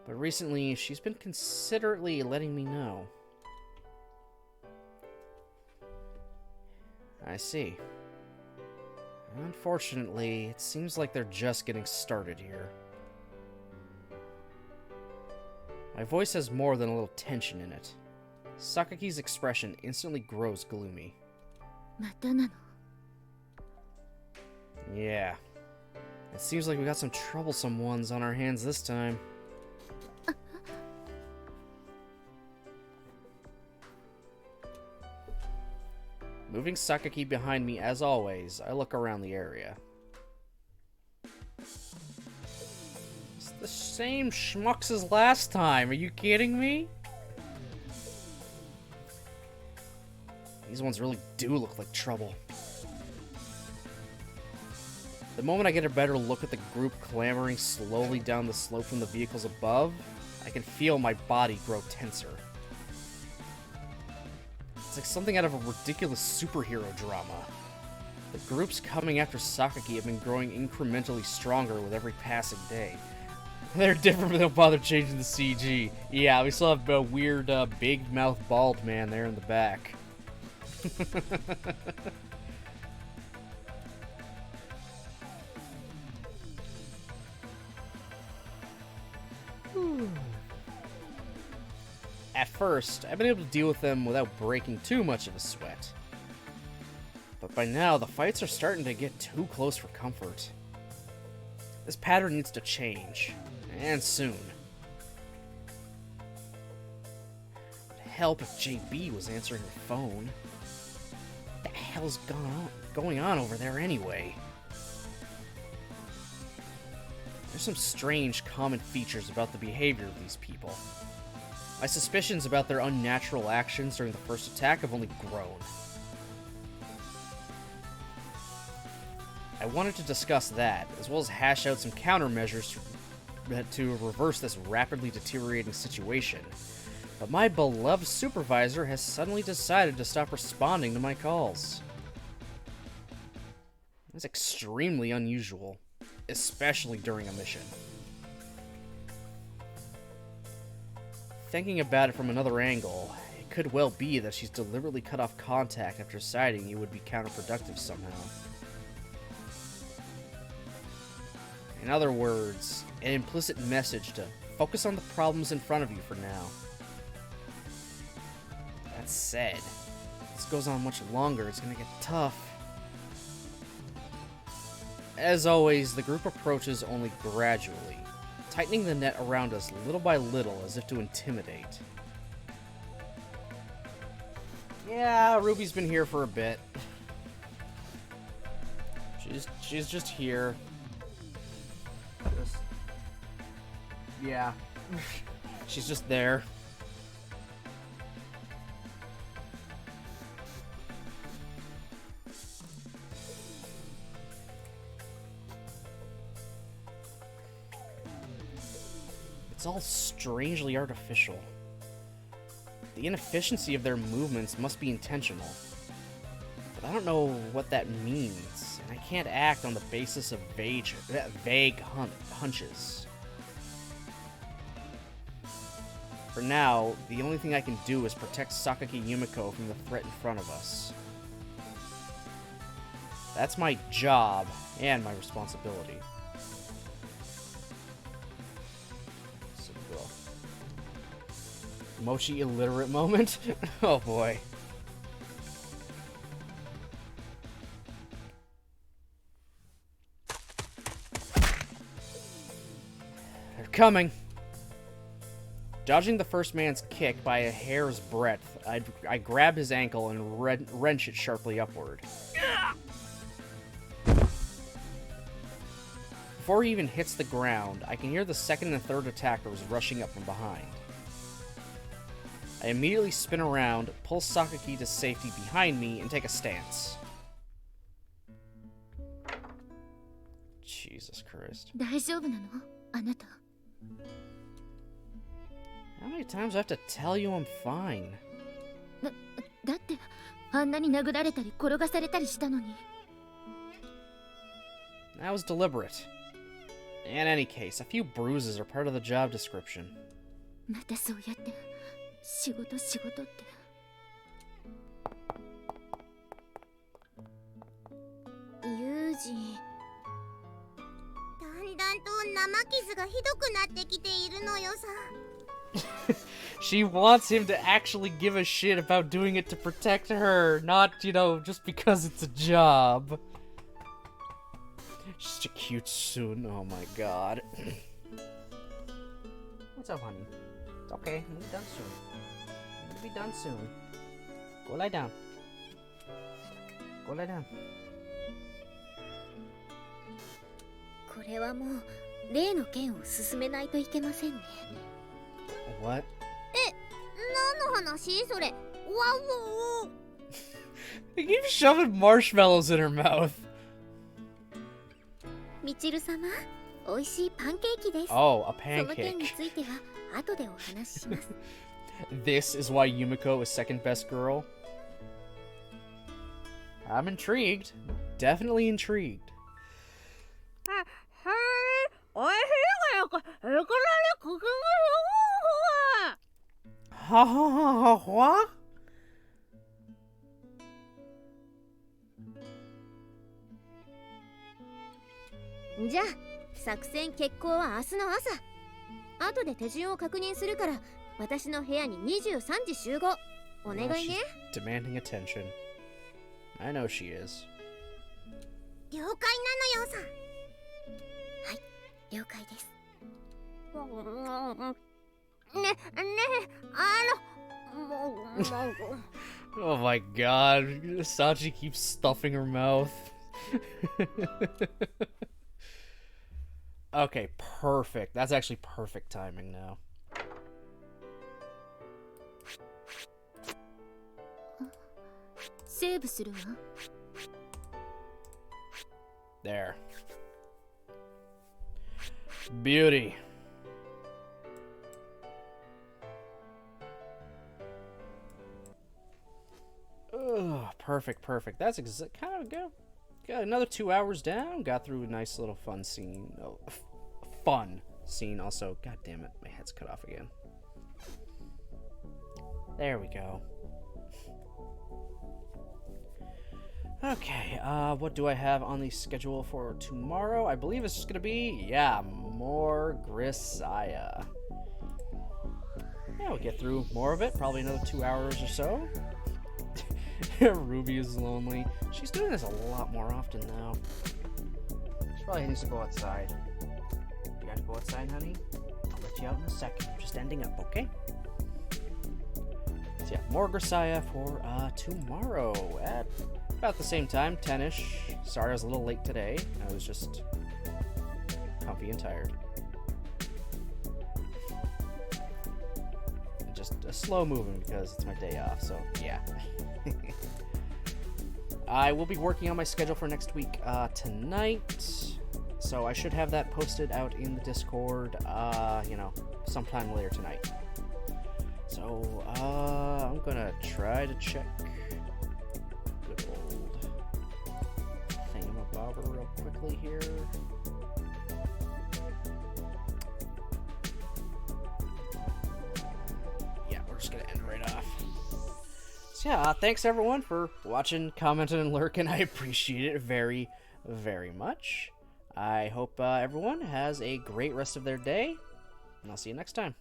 But recently, she's been considerately letting me know. I see. Unfortunately, it seems like they're just getting started here. My voice has more than a little tension in it. Sakaki's expression instantly grows gloomy. Yeah. It seems like we got some troublesome ones on our hands this time. Moving Sakaki behind me as always, I look around the area. It's the same schmucks as last time, are you kidding me? These ones really do look like trouble. The moment I get a better look at the group clambering slowly down the slope from the vehicles above, I can feel my body grow tenser. It's like something out of a ridiculous superhero drama. The groups coming after Sakaki have been growing incrementally stronger with every passing day. They're different, but they don't bother changing the CG. Yeah, we still have a weird, big-mouth bald man there in the back. At first, I've been able to deal with them without breaking too much of a sweat. But by now, the fights are starting to get too close for comfort. This pattern needs to change, and soon. It would help if JB was answering her phone. What the hell's going on over there anyway? There's some strange common features about the behavior of these people. My suspicions about their unnatural actions during the first attack have only grown. I wanted to discuss that, as well as hash out some countermeasures to reverse this rapidly deteriorating situation. But my beloved supervisor has suddenly decided to stop responding to my calls. That's extremely unusual, especially during a mission. Thinking about it from another angle, it could well be that she's deliberately cut off contact after deciding it would be counterproductive somehow. In other words, an implicit message to focus on the problems in front of you for now. That said, if this goes on much longer, it's gonna get tough. As always, the group approaches only gradually, tightening the net around us little by little as if to intimidate. Yeah, Ruby's been here for a bit. She's just here. Yeah. She's just there. It's all strangely artificial. The inefficiency of their movements must be intentional. But I don't know what that means, and I can't act on the basis of vague hunches. For now, the only thing I can do is protect Sakaki Yumiko from the threat in front of us. That's my job, and my responsibility. Mochi illiterate moment? Oh boy. They're coming. Dodging the first man's kick by a hair's breadth, I grab his ankle and wrench it sharply upward. Before he even hits the ground, I can hear the second and third attackers rushing up from behind. I immediately spin around, pull Sakaki to safety behind me, and take a stance. Jesus Christ. 大丈夫なの？あなた。How many times do I have to tell you I'm fine? だってあんなに殴られたり転がされたりしたのに。That was deliberate. In any case, a few bruises are part of the job description. またそうやって仕事って。ユージ。だんだんと生傷がひどくなってきているのよさ。She wants him to actually give a shit about doing it to protect her, not, just because it's a job. Just a cute soon. Oh my god. What's up, honey? It's okay. We'll be done soon. We'll be done soon. Go lie down. Go lie down. これはもう例の件を進めないといけませんね。What? 何の話それ？わお。They keep shoving marshmallows in her mouth. みちる様、美味しいパンケーキです。Oh, a その件に pancake. ついては後でお話しします。This is why Yumiko is second best girl. I'm intrigued. Definitely intrigued. Ha ha ha ha what? じゃあ作戦決行は明日の朝。後で手順を確認するから私の部屋に23時集合。お願いね。She's demanding attention. I know she is. 了解なのよさ。はい、了解です。Oh my god, Sachi keeps stuffing her mouth. Okay, perfect. That's actually perfect timing now. Save するわ。There. Beauty. Ugh, perfect. That's kind of good. Got another 2 hours down. Got through a nice little fun scene. Oh, fun scene also. God damn it, my head's cut off again. There we go. Okay, what do I have on the schedule for tomorrow? I believe it's just gonna be, yeah, more Grisaia. Yeah, we'll get through more of it, probably another 2 hours or so. Ruby is lonely. She's doing this a lot more often now. She probably needs to go outside. You gotta go outside, honey? I'll let you out in a second. I'm just ending up, okay? So yeah, more Grisaia for tomorrow at about the same time, 10-ish. Sorry I was a little late today. I was just comfy and tired. And just a slow moving because it's my day off, so yeah. I will be working on my schedule for next week tonight. So I should have that posted out in the Discord, you know, sometime later tonight. So, I'm gonna try to check good old thingamabobber real quickly here. Yeah, we're just gonna end right off. So yeah, thanks everyone for watching, commenting, and lurking. I appreciate it very, very much. I hope everyone has a great rest of their day, and I'll see you next time.